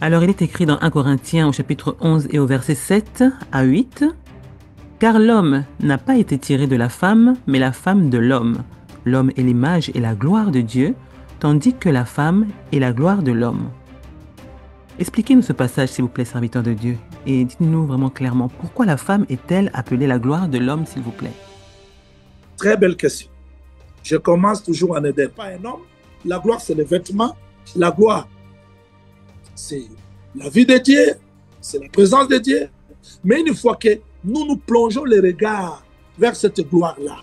Alors il est écrit dans 1 Corinthiens au chapitre 11 et au verset 7 à 8, car l'homme n'a pas été tiré de la femme, mais la femme de l'homme. L'homme est l'image et la gloire de Dieu, tandis que la femme est la gloire de l'homme. Expliquez-nous ce passage, s'il vous plaît, serviteur de Dieu, et dites-nous vraiment clairement, pourquoi la femme est-elle appelée la gloire de l'homme, s'il vous plaît? Très belle question. Je commence toujours en aidant. Pas un homme. La gloire, c'est le vêtement. La gloire, c'est la vie de Dieu, c'est la présence de Dieu. Mais une fois que nous nous plongeons les regards vers cette gloire-là,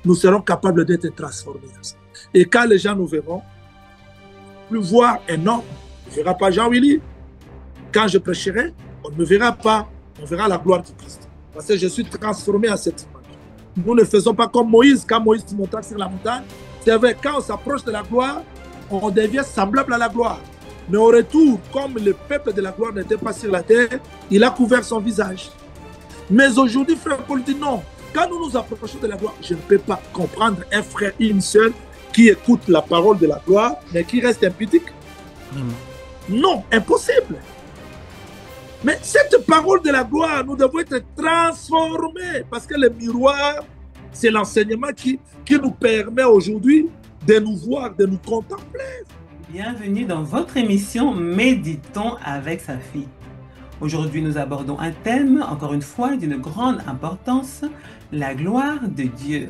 nous serons capables d'être transformés. Et quand les gens nous verront, plus voir un homme, on ne verra pas Jean-Willy. Quand je prêcherai, on ne me verra pas, on verra la gloire du Christ. Parce que je suis transformé à cette image. Nous ne faisons pas comme Moïse, quand Moïse monta sur la montagne. C'est vrai, quand on s'approche de la gloire, on devient semblable à la gloire. Mais au retour, comme le peuple de la gloire n'était pas sur la terre, il a couvert son visage. Mais aujourd'hui, frère Paul dit non. Quand nous nous approchons de la gloire, je ne peux pas comprendre un frère et une sœur qui écoute la parole de la gloire, mais qui reste impudique. Non, impossible. Mais cette parole de la gloire, nous devons être transformés parce que le miroir, c'est l'enseignement qui nous permet aujourd'hui de nous voir, de nous contempler. Bienvenue dans votre émission Méditons avec sa fille. Aujourd'hui, nous abordons un thème, encore une fois, d'une grande importance, la gloire de Dieu.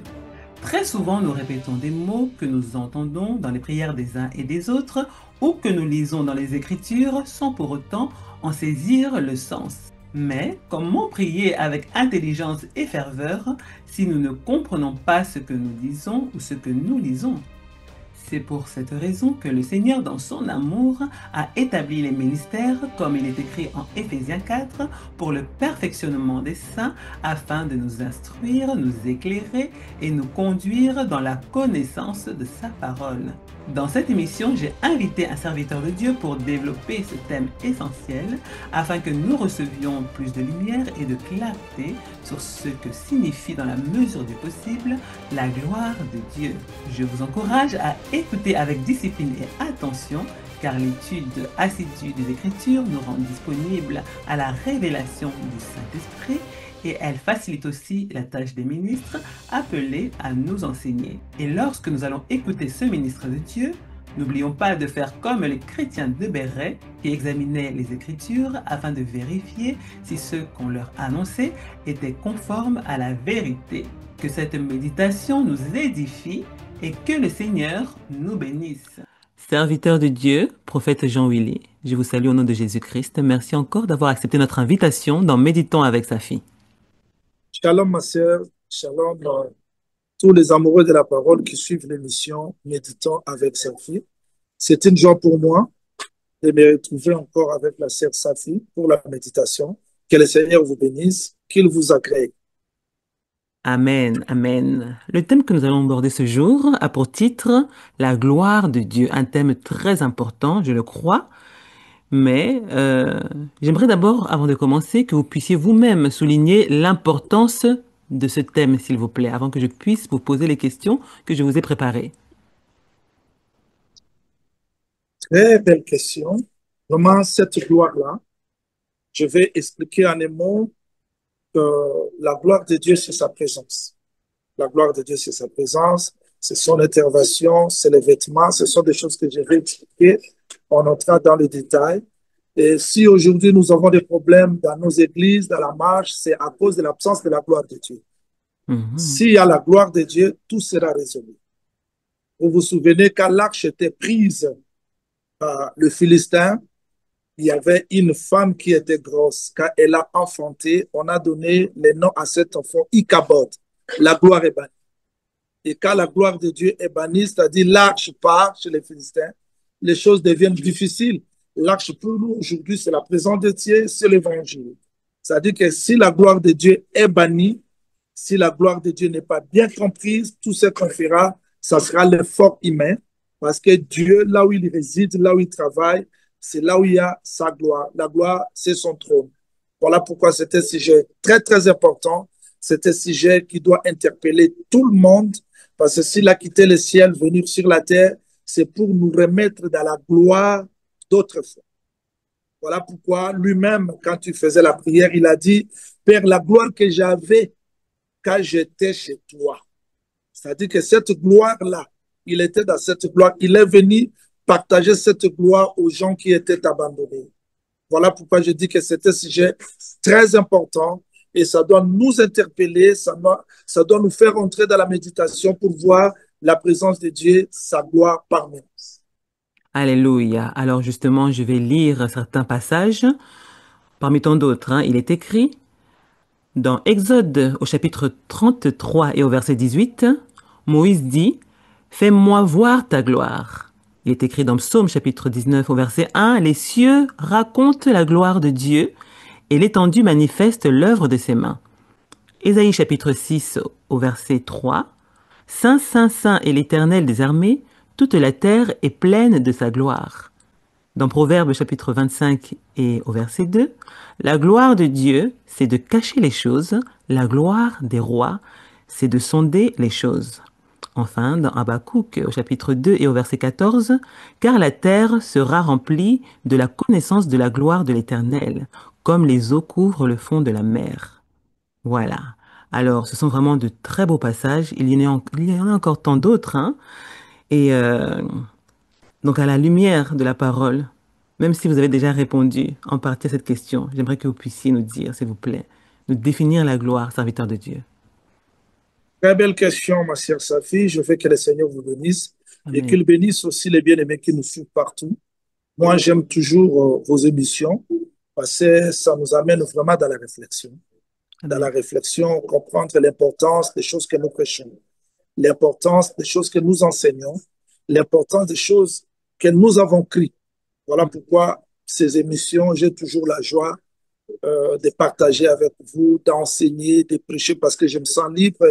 Très souvent, nous répétons des mots que nous entendons dans les prières des uns et des autres ou que nous lisons dans les Écritures sans pour autant en saisir le sens. Mais comment prier avec intelligence et ferveur si nous ne comprenons pas ce que nous disons ou ce que nous lisons? C'est pour cette raison que le Seigneur, dans son amour, a établi les ministères, comme il est écrit en Éphésiens 4, pour le perfectionnement des saints, afin de nous instruire, nous éclairer et nous conduire dans la connaissance de sa parole. Dans cette émission, j'ai invité un serviteur de Dieu pour développer ce thème essentiel, afin que nous recevions plus de lumière et de clarté sur ce que signifie dans la mesure du possible la gloire de Dieu. Je vous encourage à écouter avec discipline et attention, car l'étude assidue des Écritures nous rend disponibles à la révélation du Saint-Esprit et elle facilite aussi la tâche des ministres appelés à nous enseigner. Et lorsque nous allons écouter ce ministre de Dieu, n'oublions pas de faire comme les chrétiens de Béret qui examinaient les Écritures afin de vérifier si ce qu'on leur annonçait était conforme à la vérité. Que cette méditation nous édifie et que le Seigneur nous bénisse. Serviteur de Dieu, prophète Jean-Willy, je vous salue au nom de Jésus-Christ. Merci encore d'avoir accepté notre invitation dans Méditons avec sa fille. Shalom ma sœur, shalom tous les amoureux de la parole qui suivent l'émission Méditons avec sa fille. C'est une joie pour moi de me retrouver encore avec la sœur Safi pour la méditation. Que le Seigneur vous bénisse, qu'il vous agrée. Amen, amen. Le thème que nous allons aborder ce jour a pour titre la gloire de Dieu, un thème très important, je le crois. Mais j'aimerais d'abord, avant de commencer, que vous puissiez vous-même souligner l'importance de ce thème, s'il vous plaît, avant que je puisse vous poser les questions que je vous ai préparées. Très belle question. Vraiment, cette gloire-là, je vais expliquer en un mot que la gloire de Dieu, c'est sa présence. La gloire de Dieu, c'est sa présence, c'est son intervention, c'est les vêtements, ce sont des choses que je vais expliquer. On entrera dans les détails. Et si aujourd'hui nous avons des problèmes dans nos églises, dans la marche, c'est à cause de l'absence de la gloire de Dieu. S'il y a la gloire de Dieu, tout sera résolu. Vous vous souvenez quand l'arche était prise par le Philistin, il y avait une femme qui était grosse. Quand elle a enfanté, on a donné le nom à cet enfant Ichabod. La gloire est bannie. Et quand la gloire de Dieu est bannie, c'est-à-dire l'arche part chez les Philistins, les choses deviennent difficiles. L'arche pour nous aujourd'hui, c'est la présence de Dieu, c'est l'évangile. C'est-à-dire que si la gloire de Dieu est bannie, si la gloire de Dieu n'est pas bien comprise, tout ce qu'on fera, ça sera l'effort humain. Parce que Dieu, là où il réside, là où il travaille, c'est là où il y a sa gloire. La gloire, c'est son trône. Voilà pourquoi c'est un sujet très, très important. C'est un sujet qui doit interpeller tout le monde. Parce que s'il a quitté le ciel, venir sur la terre, c'est pour nous remettre dans la gloire d'autrefois. Voilà pourquoi lui-même, quand il faisait la prière, il a dit, Père, la gloire que j'avais quand j'étais chez toi. C'est-à-dire que cette gloire-là, il était dans cette gloire. Il est venu partager cette gloire aux gens qui étaient abandonnés. Voilà pourquoi je dis que c'est un sujet très important et ça doit nous interpeller, ça doit nous faire entrer dans la méditation pour voir la présence de Dieu, sa gloire parmi nous. Alléluia. Alors justement, je vais lire certains passages. Parmi tant d'autres, hein, il est écrit dans Exode au chapitre 33 et au verset 18, Moïse dit, Fais-moi voir ta gloire. Il est écrit dans Psaume chapitre 19 au verset 1, Les cieux racontent la gloire de Dieu et l'étendue manifeste l'œuvre de ses mains. Ésaïe chapitre 6 au verset 3, Saint, Saint, Saint est l'Éternel des armées, toute la terre est pleine de sa gloire. Dans Proverbes chapitre 25 et au verset 2, la gloire de Dieu, c'est de cacher les choses, la gloire des rois, c'est de sonder les choses. Enfin, dans Habakkuk au chapitre 2 et au verset 14, car la terre sera remplie de la connaissance de la gloire de l'Éternel, comme les eaux couvrent le fond de la mer. Voilà. Alors, ce sont vraiment de très beaux passages. Il y en a encore tant d'autres, hein. Et donc, à la lumière de la parole, même si vous avez déjà répondu en partie à cette question, j'aimerais que vous puissiez nous dire, s'il vous plaît, nous définir la gloire, serviteur de Dieu. Très belle question, ma chère Safi. Je veux que le Seigneur vous bénisse et Amen. qu'il bénisse aussi les bien-aimés qui nous suivent partout. Moi, j'aime toujours vos émissions parce que ça nous amène vraiment dans la réflexion. Dans la Amen. réflexion, comprendre l'importance des choses que nous prêchons, l'importance des choses que nous enseignons, l'importance des choses que nous avons criées. Voilà pourquoi ces émissions, j'ai toujours la joie de partager avec vous, d'enseigner, de prêcher, parce que je me sens libre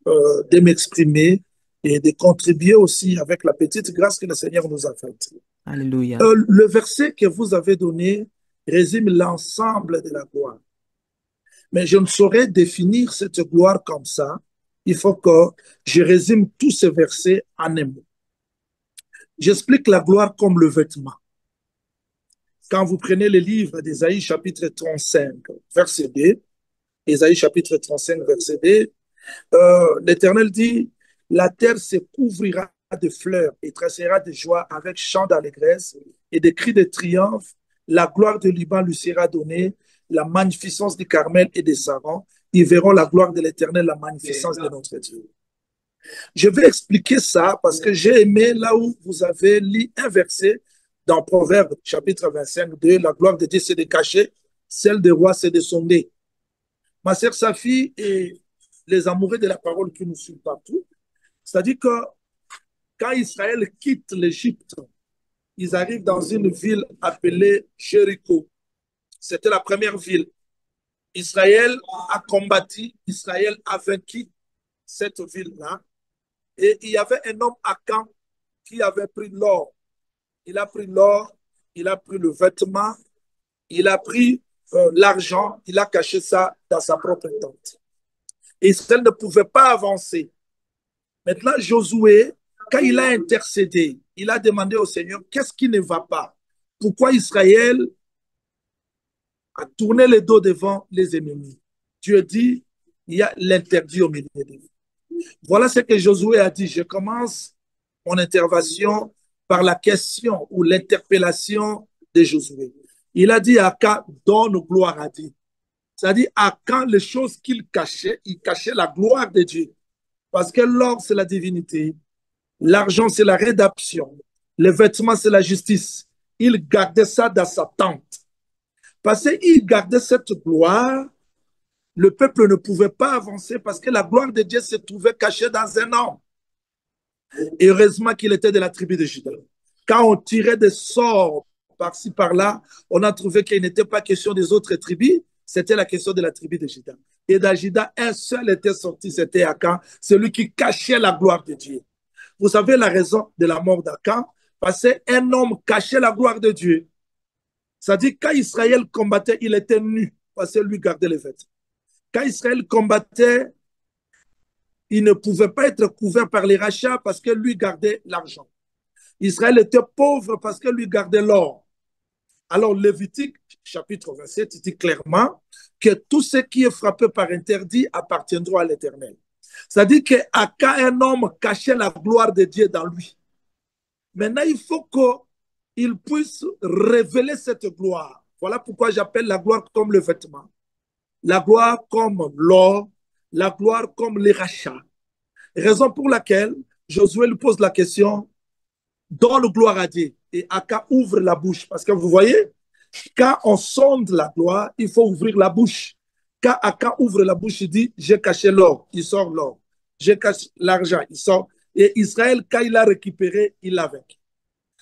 de m'exprimer et de contribuer aussi avec la petite grâce que le Seigneur nous a faite. Alléluia. Le verset que vous avez donné résume l'ensemble de la gloire. Mais je ne saurais définir cette gloire comme ça. Il faut que je résume tous ces versets en un mot. J'explique la gloire comme le vêtement. Quand vous prenez le livre d'Ésaïe chapitre 35, verset 2, Ésaïe chapitre 35, verset 2, l'Éternel dit, la terre se couvrira de fleurs et tracera de joie avec chants d'allégresse et des cris de triomphe. La gloire de Liban lui sera donnée, la magnificence du Carmel et des Sarons. Ils verront la gloire de l'Éternel, la magnificence de notre Dieu. Je vais expliquer ça parce que j'ai aimé là où vous avez lu un verset dans Proverbe chapitre 25, 2, la gloire de Dieu c'est de cacher, celle des rois c'est de sonder. Ma sœur Safi et les amoureux de la parole qui nous suivent partout, c'est-à-dire que quand Israël quitte l'Égypte, ils arrivent dans une ville appelée Jéricho. C'était la première ville. Israël a combattu, Israël a vaincu cette ville-là. Et il y avait un homme à Akan qui avait pris l'or. Il a pris l'or, il a pris le vêtement, il a pris l'argent, il a caché ça dans sa propre tente. Et Israël ne pouvait pas avancer. Maintenant, Josué, quand il a intercédé, il a demandé au Seigneur, qu'est-ce qui ne va pas? Pourquoi Israël a tourné le dos devant les ennemis? Dieu dit, il y a l'interdit au milieu de vous. Voilà ce que Josué a dit. Je commence mon intervention par la question ou l'interpellation de Josué. Il a dit à Akan, donne gloire à Dieu. C'est-à-dire, à quand les choses qu'il cachait, il cachait la gloire de Dieu. Parce que l'or, c'est la divinité. L'argent, c'est la rédemption. Les vêtements, c'est la justice. Il gardait ça dans sa tente. Parce qu'il gardait cette gloire, le peuple ne pouvait pas avancer parce que la gloire de Dieu se trouvait cachée dans un homme. Et heureusement qu'il était de la tribu de Juda. Quand on tirait des sorts par-ci, par-là, on a trouvé qu'il n'était pas question des autres tribus, c'était la question de la tribu de Juda. Et dans Juda, un seul était sorti, c'était Akan, celui qui cachait la gloire de Dieu. Vous savez la raison de la mort d'Akan? Parce qu'un homme cachait la gloire de Dieu. C'est-à-dire, quand Israël combattait, il était nu, parce que lui gardait les vêtements. Quand Israël combattait, il ne pouvait pas être couvert par les rachats parce que lui gardait l'argent. Israël était pauvre parce que lui gardait l'or. Alors, Lévitique, chapitre 27, dit clairement que tout ce qui est frappé par interdit appartiendra à l'Éternel. C'est-à-dire qu'Aka, un homme, cachait la gloire de Dieu dans lui. Maintenant, il faut qu'il puisse révéler cette gloire. Voilà pourquoi j'appelle la gloire comme le vêtement, la gloire comme l'or, la gloire comme les rachats. Raison pour laquelle Josué lui pose la question, donne gloire à Dieu. Et Aka ouvre la bouche. Parce que vous voyez, quand on sonde la gloire, il faut ouvrir la bouche. Quand Aka ouvre la bouche, il dit, j'ai caché l'or, il sort l'or. J'ai caché l'argent, il sort. Et Israël, quand il a récupéré, il l'a vaincu.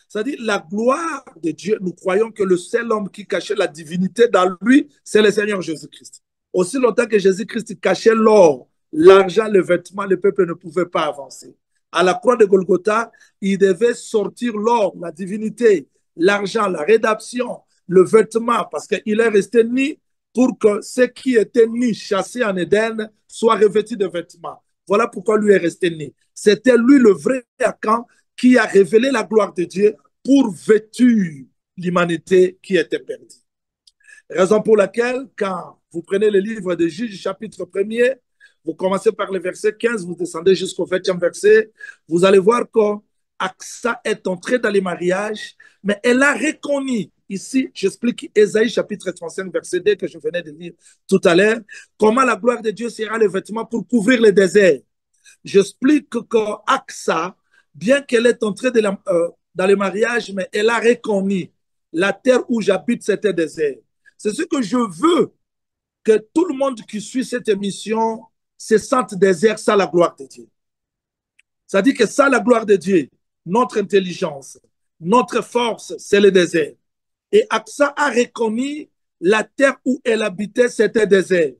C'est-à-dire, la gloire de Dieu, nous croyons que le seul homme qui cachait la divinité dans lui, c'est le Seigneur Jésus-Christ. Aussi longtemps que Jésus-Christ cachait l'or, l'argent, le vêtement, le peuple ne pouvait pas avancer. À la croix de Golgotha, il devait sortir l'or, la divinité, l'argent, la rédemption, le vêtement, parce qu'il est resté nu pour que ceux qui étaient nus, chassés en Éden, soient revêtus de vêtements. Voilà pourquoi lui est resté nu. C'était lui le vrai Akan qui a révélé la gloire de Dieu pour vêtir l'humanité qui était perdue. Raison pour laquelle, quand vous prenez le livre de Juges, chapitre 1er, vous commencez par le verset 15, vous descendez jusqu'au 20e verset, vous allez voir qu'Aksa est entrée dans les mariages, mais elle a reconnu, ici, j'explique Ésaïe chapitre 35, verset 2 que je venais de lire tout à l'heure, comment la gloire de Dieu sera le vêtement pour couvrir le désert. J'explique qu'Aksa, bien qu'elle est entrée dans le mariage, mais elle a reconnu la terre où j'habite, c'était désert. C'est ce que je veux, que tout le monde qui suit cette émission se sente désert sans la gloire de Dieu. C'est-à-dire que sans la gloire de Dieu, notre intelligence, notre force, c'est le désert. Et Aksa a reconnu la terre où elle habitait, c'était désert.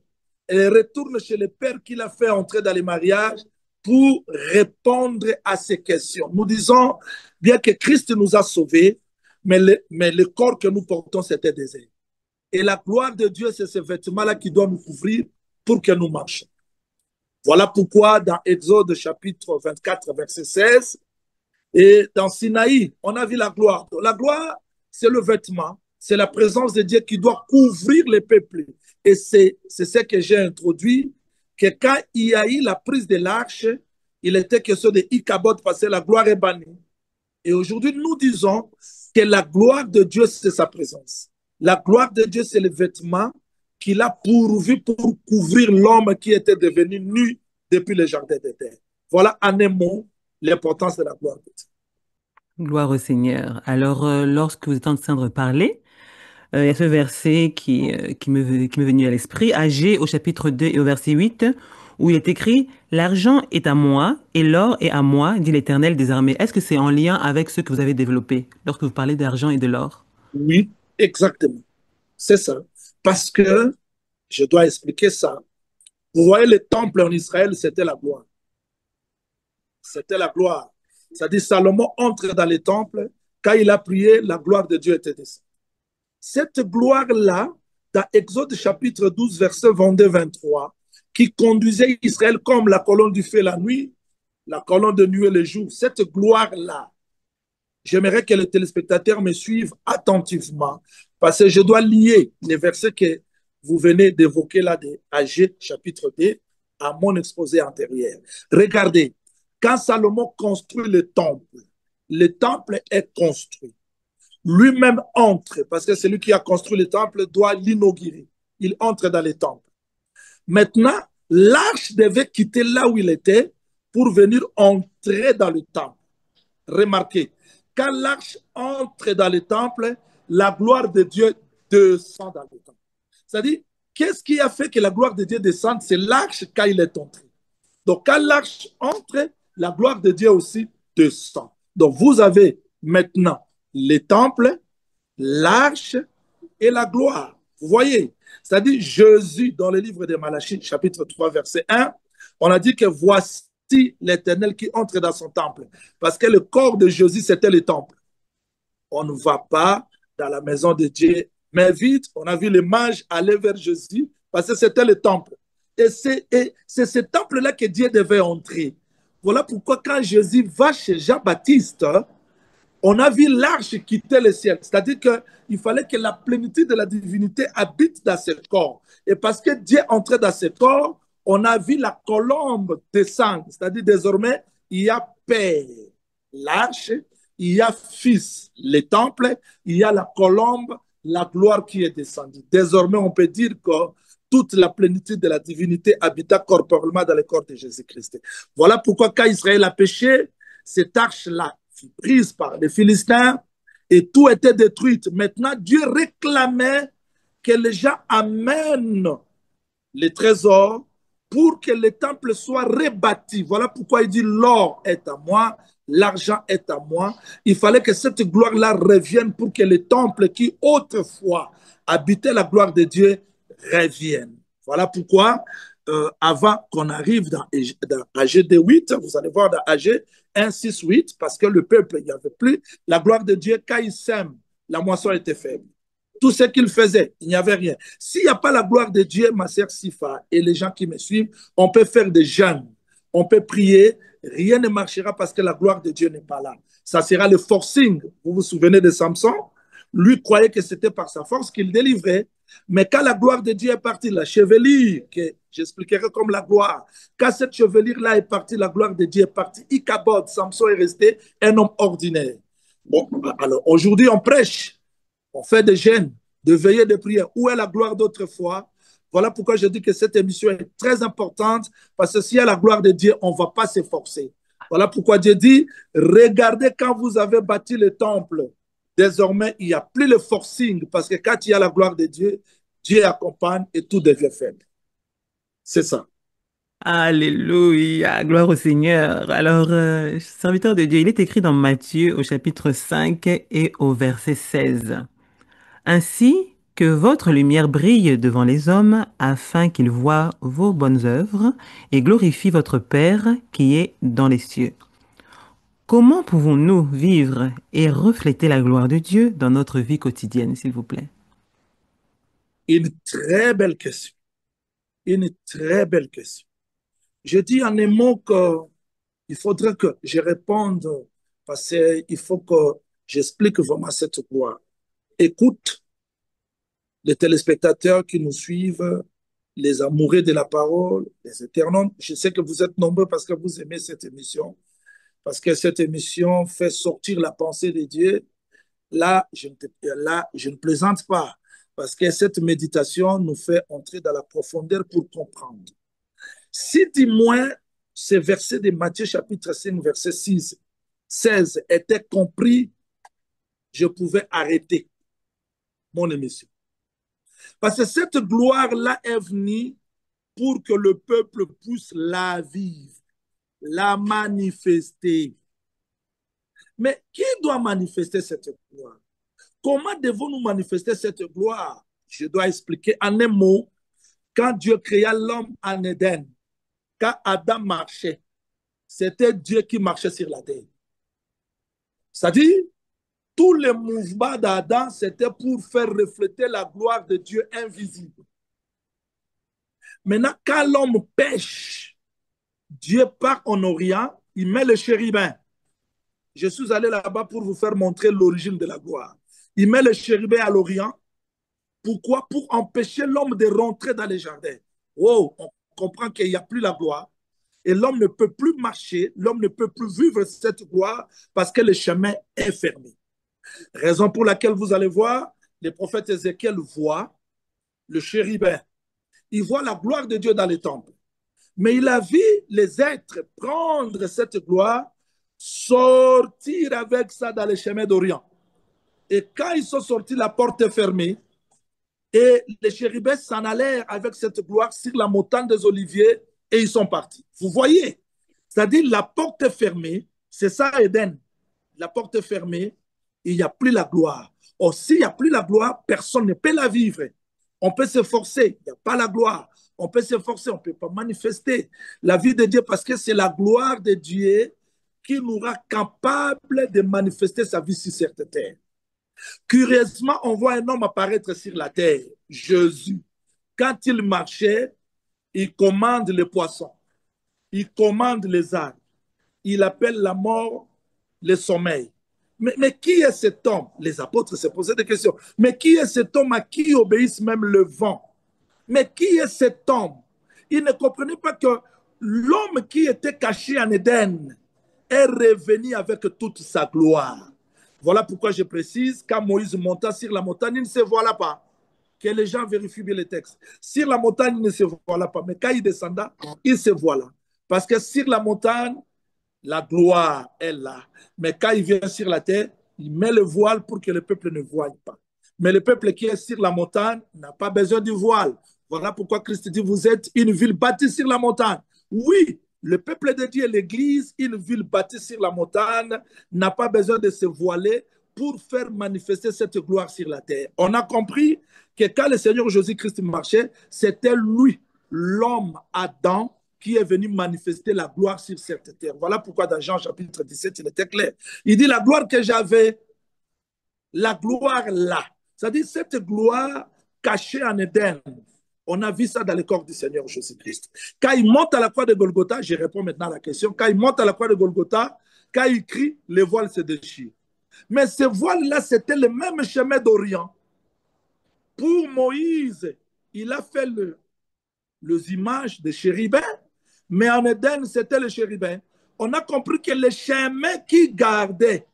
Elle retourne chez le père qui l'a fait entrer dans les mariages pour répondre à ces questions. Nous disons, bien que Christ nous a sauvés, mais le corps que nous portons, c'était désert. Et la gloire de Dieu, c'est ce vêtement-là qui doit nous couvrir pour que nous marchions. Voilà pourquoi dans Exode chapitre 24, verset 16, et dans Sinaï, on a vu la gloire. La gloire, c'est le vêtement, c'est la présence de Dieu qui doit couvrir les peuples. Et c'est ce que j'ai introduit, que quand il y a eu la prise de l'arche, il était question de Ichabod parce que la gloire est bannie. Et aujourd'hui, nous disons que la gloire de Dieu, c'est sa présence. La gloire de Dieu, c'est le vêtement qu'il a pourvu pour couvrir l'homme qui était devenu nu depuis le jardin d'Éden. Voilà en un mot l'importance de la gloire de Dieu. Gloire au Seigneur. Alors, lorsque vous êtes en train de parler, il y a ce verset qui m'est venu à l'esprit, Agé au chapitre 2 et au verset 8, où il est écrit, l'argent est à moi et l'or est à moi, dit l'Éternel des armées. Est-ce que c'est en lien avec ce que vous avez développé lorsque vous parlez d'argent et de l'or? Oui, exactement. C'est ça. Parce que, je dois expliquer ça. Vous voyez, le temple en Israël, c'était la gloire. C'était la gloire. C'est-à-dire, Salomon entre dans le temple. Quand il a prié, la gloire de Dieu était descendue. Cette gloire-là, dans Exode chapitre 12, verset 22-23, qui conduisait Israël comme la colonne du feu la nuit, la colonne de nuit le jour, cette gloire-là, j'aimerais que les téléspectateurs me suivent attentivement, parce que je dois lier les versets que vous venez d'évoquer là de Agé chapitre 2 à mon exposé antérieur. Regardez, quand Salomon construit le temple est construit. Lui-même entre, parce que celui qui a construit le temple doit l'inaugurer. Il entre dans le temple. Maintenant, l'arche devait quitter là où il était pour venir entrer dans le temple. Remarquez, quand l'arche entre dans le temple, la gloire de Dieu descend dans le temple. C'est-à-dire, qu'est-ce qui a fait que la gloire de Dieu descende? C'est l'arche quand il est entré. Donc, quand l'arche entre, la gloire de Dieu aussi descend. Donc, vous avez maintenant les temples, l'arche et la gloire. Vous voyez, c'est-à-dire Jésus, dans le livre de Malachie, chapitre 3, verset 1, on a dit que voici l'Éternel qui entre dans son temple. Parce que le corps de Jésus, c'était le temple. On ne va pas dans la maison de Dieu, mais vite, on a vu les mages aller vers Jésus, parce que c'était le temple. Et c'est ce temple-là que Dieu devait entrer. Voilà pourquoi quand Jésus va chez Jean-Baptiste, On a vu l'arche quitter le ciel. C'est-à-dire qu'il fallait que la plénitude de la divinité habite dans ce corps. Et parce que Dieu entrait dans ce corps, on a vu la colombe descendre. C'est-à-dire désormais, il y a Père, l'arche, il y a Fils, le temple, il y a la colombe, la gloire qui est descendue. Désormais, on peut dire que toute la plénitude de la divinité habita corporellement dans le corps de Jésus-Christ. Voilà pourquoi quand Israël a péché, cette arche-là fut prise par les Philistins et tout était détruit. Maintenant, Dieu réclamait que les gens amènent les trésors pour que le temple soit rebâti. Voilà pourquoi il dit l'or est à moi, l'argent est à moi. Il fallait que cette gloire-là revienne pour que le temple qui autrefois habitait la gloire de Dieu revienne. Voilà pourquoi, avant qu'on arrive dans AG 8, vous allez voir dans AG 1, 6, 8, parce que le peuple, il n'y avait plus la gloire de Dieu. Quand il sème, la moisson était faible. Tout ce qu'il faisait, il n'y avait rien. S'il n'y a pas la gloire de Dieu, ma sœur Sifa et les gens qui me suivent, on peut faire des jeûnes, on peut prier, rien ne marchera parce que la gloire de Dieu n'est pas là. Ça sera le forcing. Vous vous souvenez de Samson? Lui croyait que c'était par sa force qu'il délivrait. Mais quand la gloire de Dieu est partie, la chevelure, que j'expliquerai comme la gloire, quand cette chevelure-là est partie, la gloire de Dieu est partie. Ichabod, Samson est resté un homme ordinaire. Bon, alors aujourd'hui, on prêche, on fait des jeûnes, de veillées, de prières. Où est la gloire d'autrefois? Voilà pourquoi je dis que cette émission est très importante, parce que s'il y a la gloire de Dieu, on ne va pas s'efforcer. Voilà pourquoi Dieu dit, regardez quand vous avez bâti le temple. Désormais, il n'y a plus le forcing, parce que quand il y a la gloire de Dieu, Dieu accompagne et tout devient faible. C'est ça. Alléluia, gloire au Seigneur. Alors, serviteur de Dieu, il est écrit dans Matthieu au chapitre 5 et au verset 16. Ainsi que votre lumière brille devant les hommes, afin qu'ils voient vos bonnes œuvres et glorifient votre Père qui est dans les cieux. Comment pouvons-nous vivre et refléter la gloire de Dieu dans notre vie quotidienne, s'il vous plaît? Une très belle question. Une très belle question. Je dis en un mot qu'il faudrait que je réponde parce qu'il faut que j'explique vraiment cette gloire. Écoute les téléspectateurs qui nous suivent, les amoureux de la parole, les internautes. Je sais que vous êtes nombreux parce que vous aimez cette émission, parce que cette émission fait sortir la pensée de Dieu. Là, je ne plaisante pas, parce que cette méditation nous fait entrer dans la profondeur pour comprendre. Si du moins ces versets de Matthieu chapitre 5, verset 6, 16 étaient compris, je pouvais arrêter mon émission. Parce que cette gloire-là est venue pour que le peuple puisse la vivre, la manifester. Mais qui doit manifester cette gloire? Comment devons-nous manifester cette gloire? Je dois expliquer en un mot. Quand Dieu créa l'homme en Éden, quand Adam marchait, c'était Dieu qui marchait sur la terre. C'est-à-dire, tous les mouvements d'Adam, c'était pour faire refléter la gloire de Dieu invisible. Maintenant, quand l'homme pêche, Dieu part en Orient, il met le chérubin. Je suis allé là-bas pour vous faire montrer l'origine de la gloire. Il met le chérubin à l'Orient. Pourquoi? Pour empêcher l'homme de rentrer dans les jardins. Oh, on comprend qu'il n'y a plus la gloire. Et l'homme ne peut plus marcher, l'homme ne peut plus vivre cette gloire parce que le chemin est fermé. Raison pour laquelle vous allez voir, le prophète Ézéchiel voit le chérubin. Il voit la gloire de Dieu dans les temples. Mais il a vu les êtres prendre cette gloire, sortir avec ça dans les chemins d'Orient. Et quand ils sont sortis, la porte est fermée. Et les chérubins s'en allèrent avec cette gloire sur la montagne des Oliviers et ils sont partis. Vous voyez? C'est-à-dire la porte est fermée, c'est ça Éden. La porte est fermée, il n'y a plus la gloire. Or, s'il n'y a plus la gloire, personne ne peut la vivre. On peut s'efforcer, il n'y a pas la gloire. On peut s'efforcer, on ne peut pas manifester la vie de Dieu parce que c'est la gloire de Dieu qui nous rend capable de manifester sa vie sur cette terre. Curieusement, on voit un homme apparaître sur la terre, Jésus. Quand il marchait, il commande les poissons, il commande les arbres, il appelle la mort le sommeil. Mais qui est cet homme? Les apôtres se posaient des questions. Mais qui est cet homme à qui obéissent même le vent? Mais qui est cet homme? Ils ne comprenaient pas que l'homme qui était caché en Éden est revenu avec toute sa gloire. Voilà pourquoi je précise, quand Moïse monta sur la montagne, il ne se voila pas. Que les gens vérifient bien les textes. Sur la montagne, il ne se voila pas. Mais quand il descenda, il se voila. Parce que sur la montagne, la gloire est là. Mais quand il vient sur la terre, il met le voile pour que le peuple ne voie pas. Mais le peuple qui est sur la montagne n'a pas besoin du voile. Voilà pourquoi Christ dit, vous êtes une ville bâtie sur la montagne. Oui, le peuple de Dieu, l'Église, une ville bâtie sur la montagne, n'a pas besoin de se voiler pour faire manifester cette gloire sur la terre. On a compris que quand le Seigneur Jésus-Christ marchait, c'était lui, l'homme Adam, qui est venu manifester la gloire sur cette terre. Voilà pourquoi dans Jean chapitre 17, il était clair. Il dit, la gloire que j'avais, la gloire là. C'est-à-dire cette gloire cachée en Éden. On a vu ça dans le corps du Seigneur Jésus-Christ. Quand il monte à la croix de Golgotha, je réponds maintenant à la question, quand il monte à la croix de Golgotha, quand il crie, les voiles se déchirent. Mais ce voile-là, c'était le même chemin d'Orient. Pour Moïse, il a fait les images de chérubins, mais en Éden, c'était le chérubin. On a compris que le chemin qui gardait,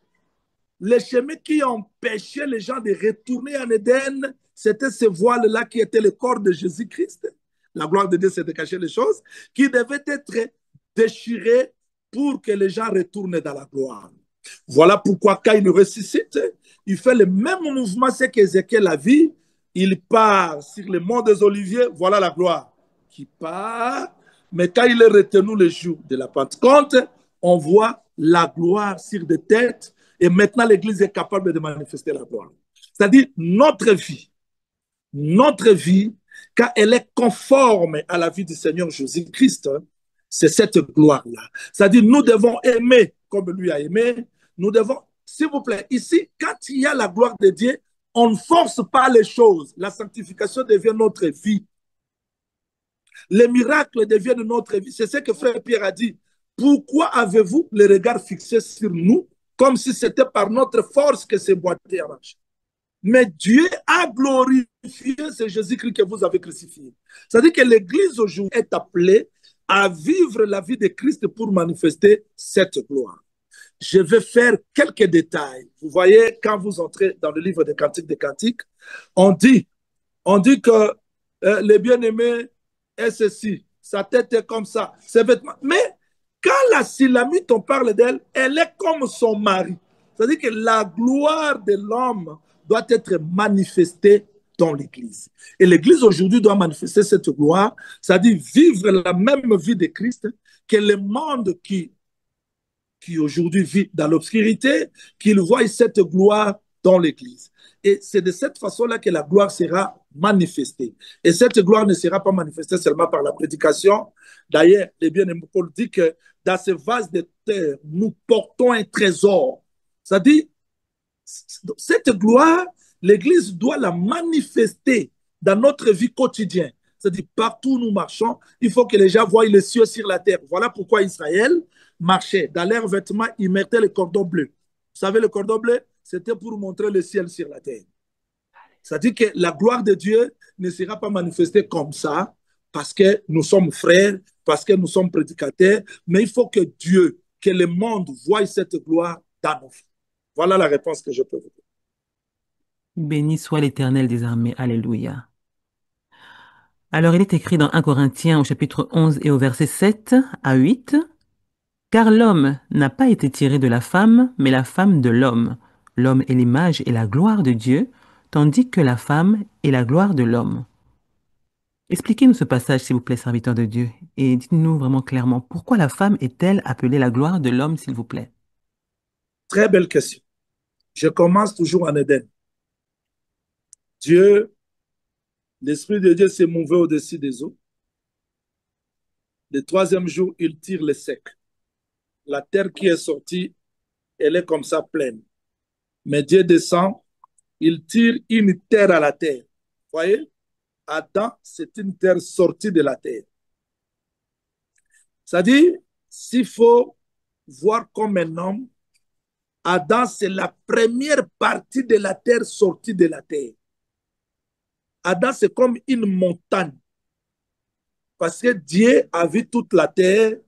le chemin qui empêchait les gens de retourner en Éden, c'était ce voile-là qui était le corps de Jésus-Christ. La gloire de Dieu, c'est de cacher les choses, qui devait être déchiré pour que les gens retournent dans la gloire. Voilà pourquoi quand il ressuscite, il fait le même mouvement, c'est qu'Ézéchiel a vu. Il part sur le mont des Oliviers, voilà la gloire qui part. Mais quand il est retenu le jour de la Pentecôte, on voit la gloire sur des têtes et maintenant l'Église est capable de manifester la gloire. C'est-à-dire notre vie, quand elle est conforme à la vie du Seigneur Jésus-Christ, c'est cette gloire-là. C'est-à-dire nous devons aimer comme lui a aimé. Nous devons, s'il vous plaît, ici, quand il y a la gloire de Dieu, on ne force pas les choses. La sanctification devient notre vie. Les miracles deviennent notre vie. C'est ce que frère Pierre a dit. Pourquoi avez-vous le regard fixé sur nous comme si c'était par notre force que ces boîtiers marchent? Mais Dieu a glorifié ce Jésus-Christ que vous avez crucifié. C'est-à-dire que l'Église aujourd'hui est appelée à vivre la vie de Christ pour manifester cette gloire. Je vais faire quelques détails. Vous voyez, quand vous entrez dans le livre des Cantiques, on dit que les bien-aimés est ceci, sa tête est comme ça, ses vêtements. Mais quand la Sulamite, on parle d'elle, elle est comme son mari. C'est-à-dire que la gloire de l'homme doit être manifestée dans l'Église. Et l'Église aujourd'hui doit manifester cette gloire, c'est-à-dire vivre la même vie de Christ que le monde qui aujourd'hui vit dans l'obscurité, qu'il voie cette gloire dans l'Église. Et c'est de cette façon-là que la gloire sera manifestée. Et cette gloire ne sera pas manifestée seulement par la prédication. D'ailleurs, le bien-aimé Paul dit que dans ce vase de terre, nous portons un trésor. C'est-à-dire, cette gloire, l'Église doit la manifester dans notre vie quotidienne. C'est-à-dire, partout où nous marchons, il faut que les gens voient les cieux sur la terre. Voilà pourquoi Israël marchait. Dans leurs vêtements, ils mettaient le cordon bleu. Vous savez, le cordon bleu, c'était pour montrer le ciel sur la terre. C'est-à-dire que la gloire de Dieu ne sera pas manifestée comme ça, parce que nous sommes frères, parce que nous sommes prédicateurs, mais il faut que Dieu, que le monde voie cette gloire dans nos vies. Voilà la réponse que je peux vous donner. Béni soit l'Éternel des armées. Alléluia. Alors, il est écrit dans 1 Corinthiens au chapitre 11 et au verset 7 à 8, « Car l'homme n'a pas été tiré de la femme, mais la femme de l'homme. L'homme est l'image et la gloire de Dieu, tandis que la femme est la gloire de l'homme. » Expliquez-nous ce passage, s'il vous plaît, serviteur de Dieu, et dites-nous vraiment clairement, pourquoi la femme est-elle appelée la gloire de l'homme, s'il vous plaît? Très belle question. Je commence toujours en Éden. Dieu, l'Esprit de Dieu s'est mouvé au-dessus des eaux. Le troisième jour, il tire le sec. La terre qui est sortie, elle est comme ça pleine. Mais Dieu descend, il tire une terre à la terre. Vous voyez? Adam, c'est une terre sortie de la terre. C'est-à-dire, s'il faut voir comme un homme, Adam, c'est la première partie de la terre sortie de la terre. Adam, c'est comme une montagne. Parce que Dieu a vu toute la terre.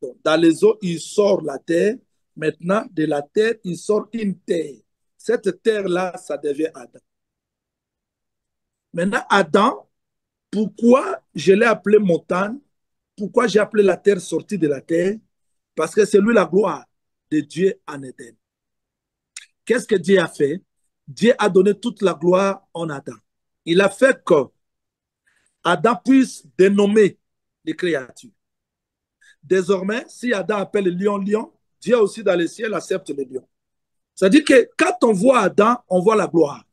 Donc, dans les eaux, il sort la terre. Maintenant, de la terre, il sort une terre. Cette terre-là, ça devient Adam. Maintenant, Adam, pourquoi je l'ai appelé montagne? Pourquoi j'ai appelé la terre sortie de la terre? Parce que c'est lui la gloire de Dieu en Éden. Qu'est-ce que Dieu a fait? Dieu a donné toute la gloire en Adam. Il a fait que Adam puisse dénommer les créatures. Désormais, si Adam appelle le lion, lion, Dieu aussi dans les ciels accepte le lion. C'est-à-dire que quand on voit Adam, on voit la gloire.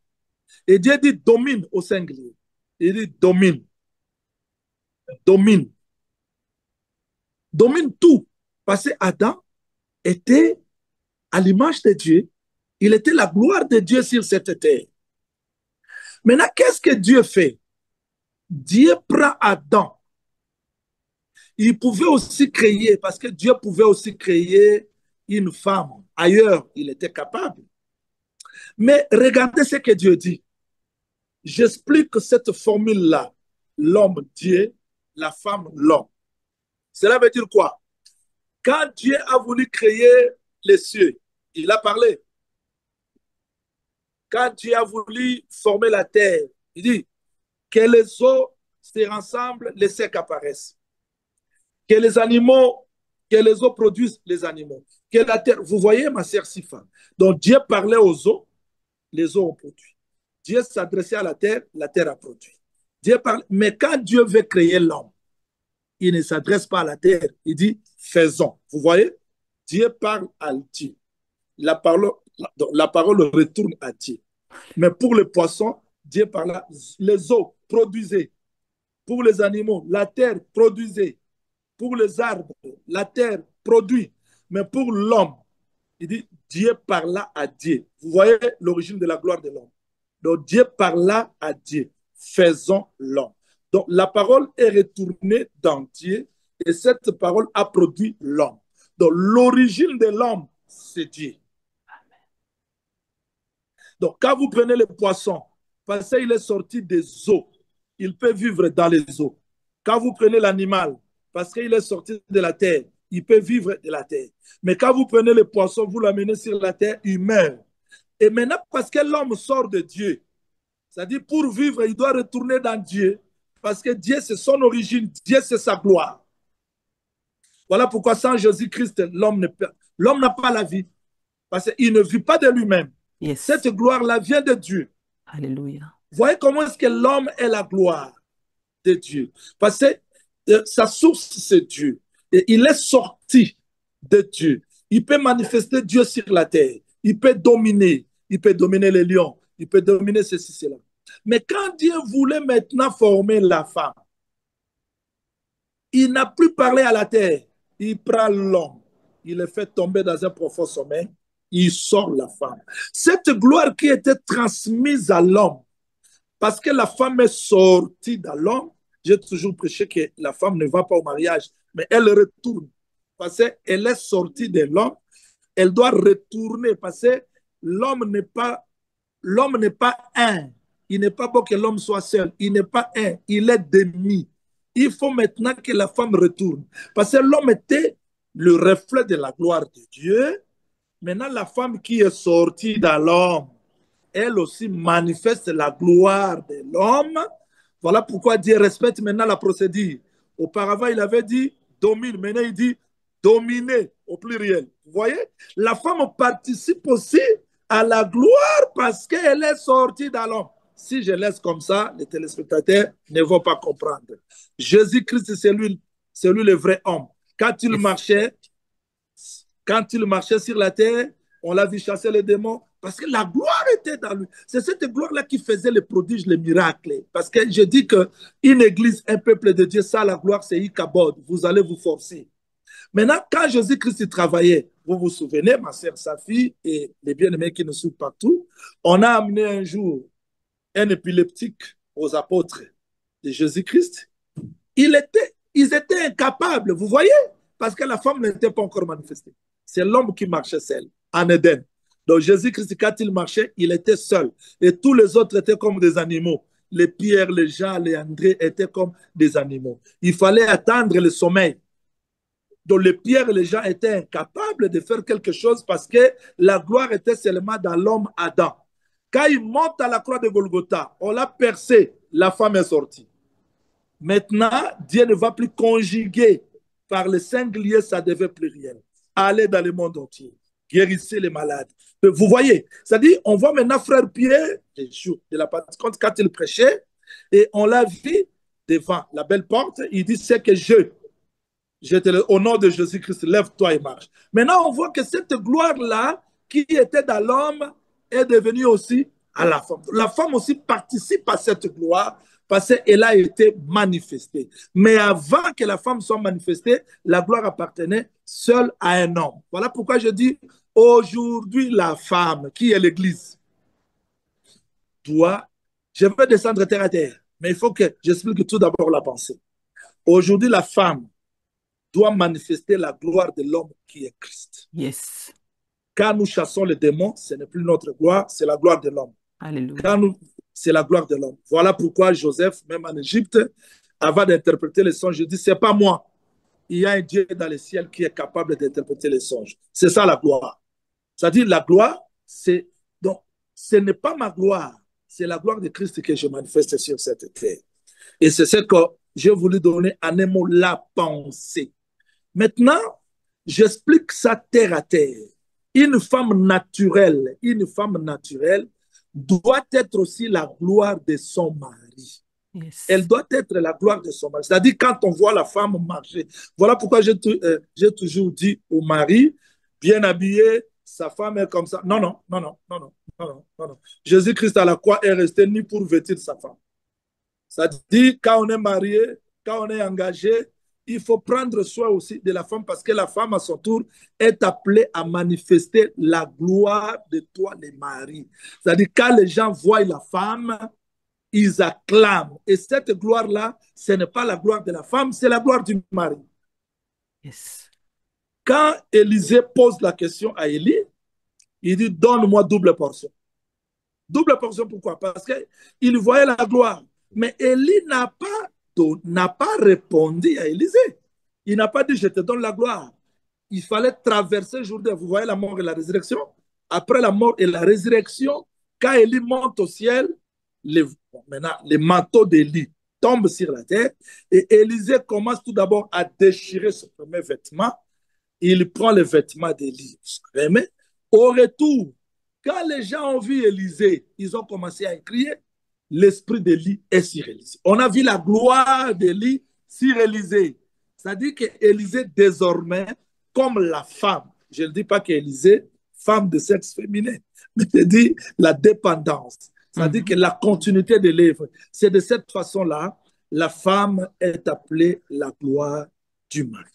Et Dieu dit domine au singulier. Il dit domine. Domine. Domine tout. Parce que Adam était à l'image de Dieu. Il était la gloire de Dieu sur cette terre. Maintenant, qu'est-ce que Dieu fait? Dieu prend Adam. Il pouvait aussi créer, parce que Dieu pouvait aussi créer une femme. Ailleurs, il était capable. Mais regardez ce que Dieu dit. J'explique cette formule-là. L'homme, Dieu, la femme, l'homme. Cela veut dire quoi? Quand Dieu a voulu créer les cieux, il a parlé. Quand Dieu a voulu former la terre, il dit que les eaux se rassemblent, les secs apparaissent. Que les animaux, que les eaux produisent les animaux. Que la terre, vous voyez ma sœur Sifa. Donc Dieu parlait aux eaux, les eaux ont produit. Dieu s'adressait à la terre a produit. Dieu parle, mais quand Dieu veut créer l'homme, il ne s'adresse pas à la terre, il dit faisons. Vous voyez? Dieu parle à Dieu. La parole retourne à Dieu. Mais pour les poissons, Dieu parle, les eaux produisaient. Pour les animaux, la terre produisait. Pour les arbres, la terre produit. Mais pour l'homme, il dit Dieu parla à Dieu. Vous voyez l'origine de la gloire de l'homme. Donc Dieu parla à Dieu. Faisons l'homme. Donc la parole est retournée dans Dieu et cette parole a produit l'homme. Donc l'origine de l'homme, c'est Dieu. Donc quand vous prenez le poisson, parce qu'il est sorti des eaux, il peut vivre dans les eaux. Quand vous prenez l'animal, parce qu'il est sorti de la terre, il peut vivre de la terre. Mais quand vous prenez le poisson, vous l'amenez sur la terre, il meurt. Et maintenant, parce que l'homme sort de Dieu, c'est-à-dire pour vivre, il doit retourner dans Dieu, parce que Dieu, c'est son origine, Dieu, c'est sa gloire. Voilà pourquoi sans Jésus-Christ, l'homme n'a pas la vie, parce qu'il ne vit pas de lui-même. Yes. Cette gloire-là vient de Dieu. Alléluia. Voyez comment est-ce que l'homme est la gloire de Dieu. Parce que sa source, c'est Dieu. Et il est sorti de Dieu. Il peut manifester Dieu sur la terre. Il peut dominer. Il peut dominer les lions. Il peut dominer ceci, cela. Mais quand Dieu voulait maintenant former la femme, il n'a plus parlé à la terre. Il prend l'homme. Il le fait tomber dans un profond sommeil. Il sort la femme. Cette gloire qui était transmise à l'homme, parce que la femme est sortie de l'homme, j'ai toujours prêché que la femme ne va pas au mariage, mais elle retourne. Parce qu'elle est sortie de l'homme, elle doit retourner parce que l'homme n'est pas un. Il n'est pas bon que l'homme soit seul. Il n'est pas un. Il est demi. Il faut maintenant que la femme retourne. Parce que l'homme était le reflet de la gloire de Dieu. Maintenant, la femme qui est sortie de l'homme, elle aussi manifeste la gloire de l'homme. Voilà pourquoi Dieu respecte maintenant la procédure. Auparavant, il avait dit domine. Maintenant, il dit dominer au pluriel. Vous voyez? La femme participe aussi à la gloire parce qu'elle est sortie de l'homme. Si je laisse comme ça, les téléspectateurs ne vont pas comprendre. Jésus-Christ, c'est lui le vrai homme. Quand il marchait sur la terre, on l'a vu chasser les démons parce que la gloire était dans lui. C'est cette gloire-là qui faisait les prodiges, les miracles. Parce que je dis qu'une église, un peuple de Dieu, ça, la gloire, c'est Ichabod. Vous allez vous forcer. Maintenant, quand Jésus-Christ travaillait, vous vous souvenez, ma sœur, sa fille et les bien-aimés qui nous suivent partout, on a amené un jour un épileptique aux apôtres de Jésus-Christ. Ils étaient incapables, vous voyez, parce que la femme n'était pas encore manifestée. C'est l'homme qui marchait seul. en Éden. Donc Jésus-Christ, quand il marchait, il était seul. Et tous les autres étaient comme des animaux. Les Pierre, les Jean, les André étaient comme des animaux. Il fallait attendre le sommeil. Donc les Pierre et les Jean étaient incapables de faire quelque chose parce que la gloire était seulement dans l'homme Adam. Quand il monte à la croix de Golgotha, on l'a percé, la femme est sortie. Maintenant, Dieu ne va plus conjuguer par le singulier sa devait pluriel. Allez dans le monde entier, guérissez les malades. Vous voyez, c'est-à-dire, on voit maintenant frère Pierre, les jours de la Pentecôte, quand il prêchait, et on l'a vu devant la belle porte, il dit, c'est que au nom de Jésus-Christ, lève-toi et marche. Maintenant, on voit que cette gloire-là, qui était dans l'homme, est devenue aussi à la femme. La femme aussi participe à cette gloire parce qu'elle a été manifestée. Mais avant que la femme soit manifestée, la gloire appartenait seule à un homme. Voilà pourquoi je dis, aujourd'hui, la femme, qui est l'Église, doit, je vais descendre terre à terre, mais il faut que j'explique tout d'abord la pensée. Aujourd'hui, la femme doit manifester la gloire de l'homme qui est Christ. Yes. Quand nous chassons les démons, ce n'est plus notre gloire, c'est la gloire de l'homme. Alléluia. C'est la gloire de l'homme. Voilà pourquoi Joseph, même en Égypte, avant d'interpréter les songes, je dis, c'est pas moi. Il y a un Dieu dans le ciel qui est capable d'interpréter les songes. C'est ça la gloire. C'est-à-dire la gloire, c'est donc ce n'est pas ma gloire, c'est la gloire de Christ que je manifeste sur cette terre. Et c'est ce que j'ai voulu donner en un mot, la pensée. Maintenant, j'explique ça terre à terre. Une femme naturelle doit être aussi la gloire de son mari. Yes. Elle doit être la gloire de son mari. C'est-à-dire quand on voit la femme marcher. Voilà pourquoi j'ai toujours dit au mari, bien habillé, sa femme est comme ça. Non, non, non, non, non, non, non, non, non, non. Jésus-Christ à la croix est resté ni pour vêtir sa femme. C'est-à-dire quand on est marié, quand on est engagé, il faut prendre soin aussi de la femme parce que la femme, à son tour, est appelée à manifester la gloire de toi, les maris. C'est-à-dire, quand les gens voient la femme, ils acclament. Et cette gloire-là, ce n'est pas la gloire de la femme, c'est la gloire du mari. Yes. Quand Élisée pose la question à Élie, il dit, donne-moi double portion. Double portion, pourquoi? Parce qu'il voyait la gloire. Mais Élie n'a pas répondu à Élisée. Il n'a pas dit, je te donne la gloire. Il fallait traverser le Jourdain. Vous voyez la mort et la résurrection. Après la mort et la résurrection, quand Élie monte au ciel, maintenant, les manteaux d'Élie tombent sur la terre et Élisée commence tout d'abord à déchirer son premier vêtement. Il prend le vêtement d'Élie. Au retour, quand les gens ont vu Élisée, ils ont commencé à crier. L'esprit d'Élie est sur Élisée. On a vu la gloire d'Élie sur Élisée. C'est-à-dire qu'Élisée, désormais, comme la femme, je ne dis pas qu'Élisée, femme de sexe féminin, mais je dis la dépendance. C'est-à-dire que la continuité de l'œuvre, c'est de cette façon-là, la femme est appelée la gloire du mari.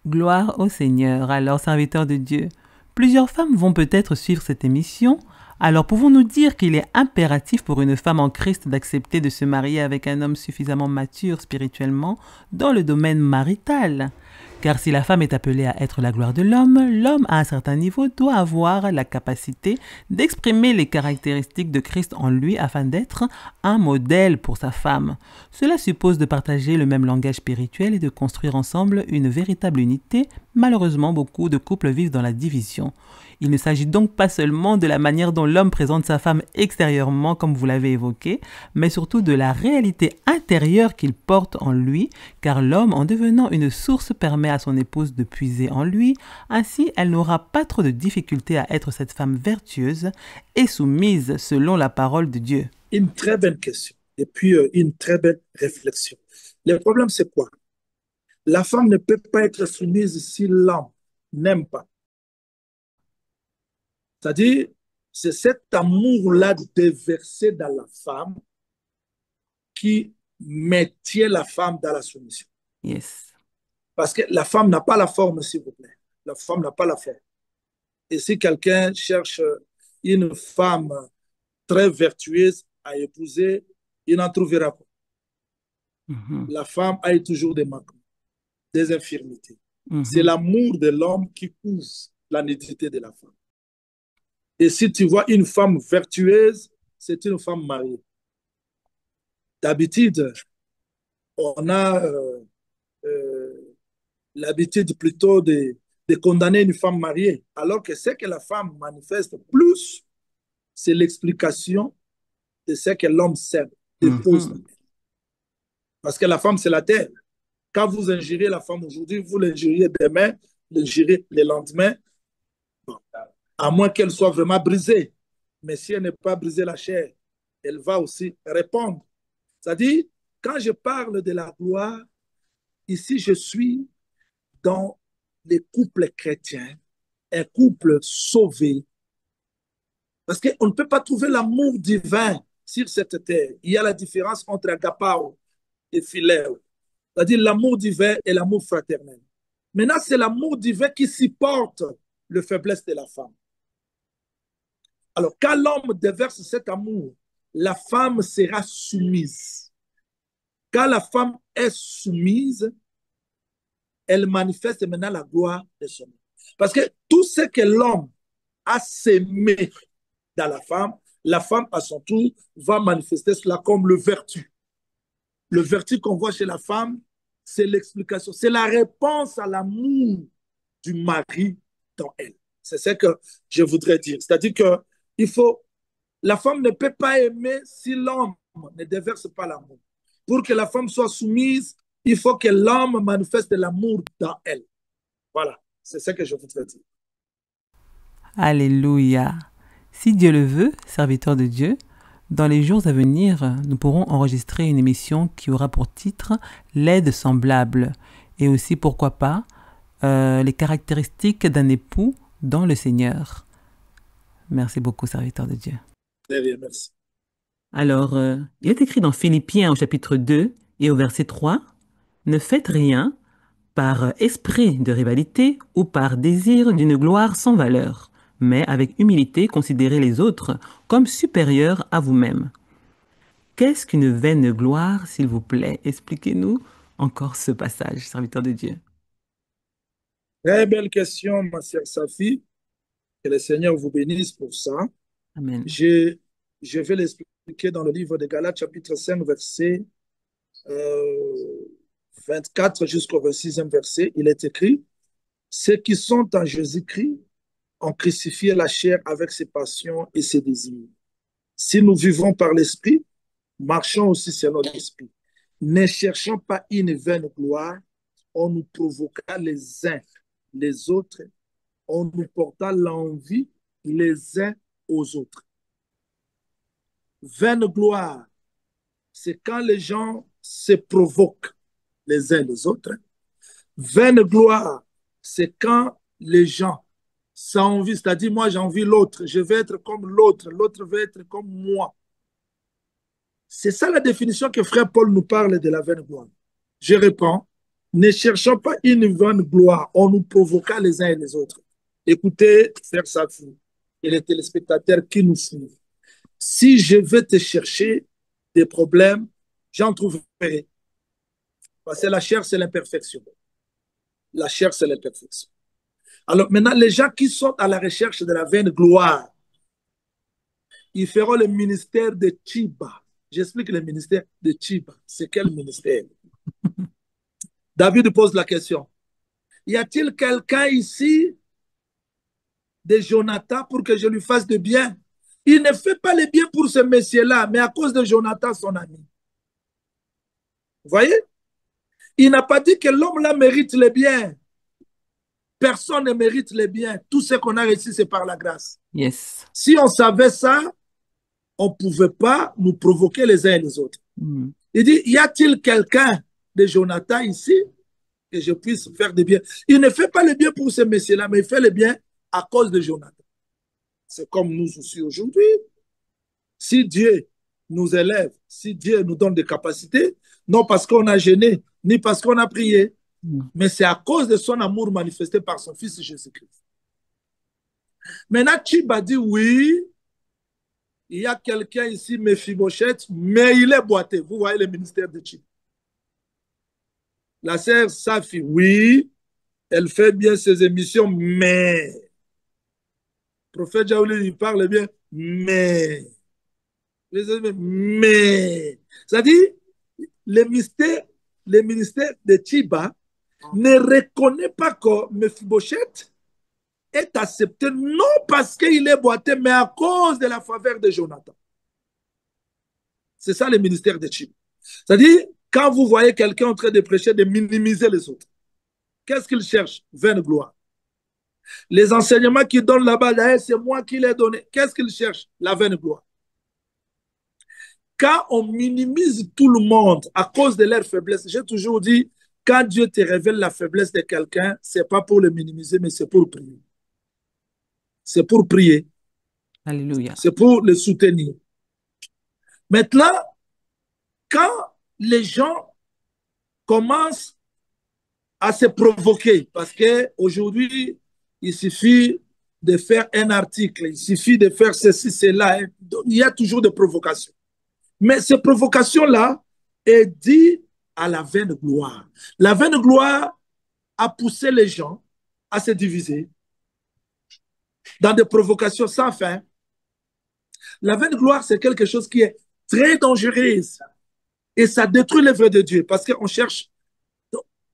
Gloire au Seigneur. Alors, serviteurs de Dieu, plusieurs femmes vont peut-être suivre cette émission. Alors, pouvons-nous dire qu'il est impératif pour une femme en Christ d'accepter de se marier avec un homme suffisamment mature spirituellement dans le domaine marital? Car si la femme est appelée à être la gloire de l'homme, l'homme à un certain niveau doit avoir la capacité d'exprimer les caractéristiques de Christ en lui afin d'être un modèle pour sa femme. Cela suppose de partager le même langage spirituel et de construire ensemble une véritable unité. Malheureusement, beaucoup de couples vivent dans la division. Il ne s'agit donc pas seulement de la manière dont l'homme présente sa femme extérieurement, comme vous l'avez évoqué, mais surtout de la réalité intérieure qu'il porte en lui, car l'homme, en devenant une source, permet à son épouse de puiser en lui. Ainsi, elle n'aura pas trop de difficultés à être cette femme vertueuse et soumise selon la parole de Dieu. Une très belle question et puis une très belle réflexion. Le problème, c'est quoi? La femme ne peut pas être soumise si l'homme n'aime pas. C'est-à-dire, c'est cet amour-là déversé dans la femme qui maintient la femme dans la soumission. Yes. Parce que la femme n'a pas la forme, s'il vous plaît. La femme n'a pas la forme. Et si quelqu'un cherche une femme très vertueuse à épouser, il n'en trouvera pas. La femme a toujours des manquements, des infirmités. C'est l'amour de l'homme qui couvre la nudité de la femme. Et si tu vois une femme vertueuse, c'est une femme mariée. D'habitude, on a l'habitude plutôt de condamner une femme mariée, alors que ce que la femme manifeste plus, c'est l'explication de ce que l'homme sème, dépose. Parce que la femme, c'est la terre. Quand vous ingérez la femme aujourd'hui, vous l'ingériez demain, l'ingérez le lendemain, bon, à moins qu'elle soit vraiment brisée. Mais si elle n'est pas brisée la chair, elle va aussi répondre. C'est-à-dire, quand je parle de la gloire, ici, je suis dans les couples chrétiens, un couple sauvé. Parce qu'on ne peut pas trouver l'amour divin sur cette terre. Il y a la différence entre agapao et philéo. C'est-à-dire l'amour divin et l'amour fraternel. Maintenant, c'est l'amour divin qui supporte la faiblesse de la femme. Alors, quand l'homme déverse cet amour, la femme sera soumise. Quand la femme est soumise, elle manifeste maintenant la gloire de son homme. Parce que tout ce que l'homme a sémé dans la femme, à son tour, va manifester cela comme le vertu. Le vertu qu'on voit chez la femme, c'est l'explication, c'est la réponse à l'amour du mari dans elle. C'est ce que je voudrais dire. C'est-à-dire que la femme ne peut pas aimer si l'homme ne déverse pas l'amour. Pour que la femme soit soumise, il faut que l'homme manifeste de l'amour dans elle. Voilà, c'est ce que je voudrais dire. Alléluia. Si Dieu le veut, serviteur de Dieu, dans les jours à venir, nous pourrons enregistrer une émission qui aura pour titre L'aide semblable et aussi, pourquoi pas, les caractéristiques d'un époux dans le Seigneur. Merci beaucoup, serviteur de Dieu. Très bien, merci. Alors, il est écrit dans Philippiens au chapitre 2 et au verset 3, « Ne faites rien par esprit de rivalité ou par désir d'une gloire sans valeur, mais avec humilité considérez les autres comme supérieurs à vous-même. » Qu'est-ce qu'une vaine gloire, s'il vous plaît? Expliquez-nous encore ce passage, serviteur de Dieu. Très belle question, ma sœur Safi. Que le Seigneur vous bénisse pour ça. Amen. Je vais l'expliquer dans le livre de Galates, chapitre 5, verset 24 jusqu'au 26e verset. Il est écrit, « Ceux qui sont en Jésus-Christ ont crucifié la chair avec ses passions et ses désirs. Si nous vivons par l'Esprit, marchons aussi selon l'Esprit. Ne cherchons pas une vaine gloire, on nous provoqua les uns les autres, on nous porta l'envie les uns aux autres. » Vaine gloire, c'est quand les gens se provoquent les uns les autres. Vaine gloire, c'est quand les gens s'envient, c'est-à-dire moi j'envie l'autre, je veux être comme l'autre, l'autre veut être comme moi. C'est ça la définition que frère Paul nous parle de la vaine gloire. Je réponds, ne cherchons pas une vaine gloire, on nous provoqua les uns et les autres. Écoutez, frère Safi et les téléspectateurs qui nous suivent. Si je vais te chercher des problèmes, j'en trouverai. Parce que la chair, c'est l'imperfection. La chair, c'est l'imperfection. Alors maintenant, les gens qui sont à la recherche de la vaine gloire, ils feront le ministère de Chiba. J'explique le ministère de Chiba. C'est quel ministère? David pose la question. Y a-t-il quelqu'un ici de Jonathan pour que je lui fasse de bien? Il ne fait pas le bien pour ce monsieur-là, mais à cause de Jonathan, son ami. Vous voyez? Il n'a pas dit que l'homme-là mérite le bien. Personne ne mérite le bien. Tout ce qu'on a réussi, c'est par la grâce. Yes. Si on savait ça, on ne pouvait pas nous provoquer les uns et les autres. Il dit, y a-t-il quelqu'un de Jonathan ici que je puisse faire du bien? Il ne fait pas le bien pour ce monsieur-là, mais il fait le bien à cause de Jonathan. C'est comme nous aussi aujourd'hui. Si Dieu nous élève, si Dieu nous donne des capacités, non parce qu'on a gêné, ni parce qu'on a prié, mais c'est à cause de son amour manifesté par son Fils Jésus-Christ. Maintenant, Chiba dit oui, il y a quelqu'un ici, Mephibosheth, mais il est boité. Vous voyez le ministère de Chiba. La sœur Safi, oui, Elle fait bien ses émissions, mais. Le prophète Jaouli, il parle bien, mais. Mais. C'est-à-dire, le ministère de Chiba ne reconnaît pas que Mephibosheth est accepté, non parce qu'il est boité, mais à cause de la faveur de Jonathan. C'est ça le ministère de Chiba. C'est-à-dire, quand vous voyez quelqu'un en train de prêcher, de minimiser les autres, qu'est-ce qu'il cherche? Vaine gloire. Les enseignements qu'il donne là-bas, c'est moi qui les ai donnés. Qu'est-ce qu'il cherche? La vaine gloire. Quand on minimise tout le monde à cause de leur faiblesse, j'ai toujours dit, quand Dieu te révèle la faiblesse de quelqu'un, ce n'est pas pour le minimiser, mais c'est pour prier. C'est pour prier. Alléluia. C'est pour le soutenir. Maintenant, quand les gens commencent à se provoquer, parce qu'aujourd'hui, il suffit de faire un article, il suffit de faire ceci, cela, il y a toujours des provocations. Mais ces provocations-là est due à la vaine gloire. La vaine gloire a poussé les gens à se diviser dans des provocations sans fin. La vaine gloire, c'est quelque chose qui est très dangereux et ça détruit l'œuvre de Dieu parce qu'on cherche.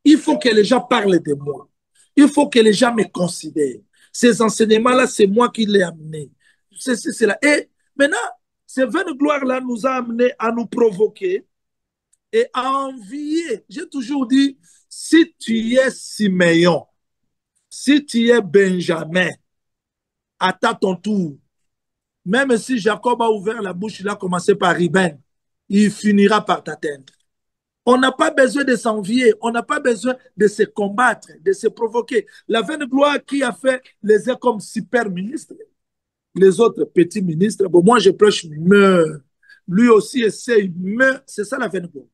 Il faut que les gens parlent de moi. Il faut que les gens me considèrent. Ces enseignements-là, c'est moi qui les ai amenés. C'est là. Et maintenant, ces vaines gloires-là nous a amenés à nous provoquer et à envier. J'ai toujours dit, si tu es Siméon, si tu es Benjamin, attends ton tour. Même si Jacob a ouvert la bouche, il a commencé par Ruben, il finira par t'atteindre. On n'a pas besoin de s'envier, on n'a pas besoin de se combattre, de se provoquer. La vaine gloire qui a fait les uns comme super ministres, les autres petits ministres, bon, moi je prêche, mais lui aussi essaye, mais c'est ça la vaine gloire.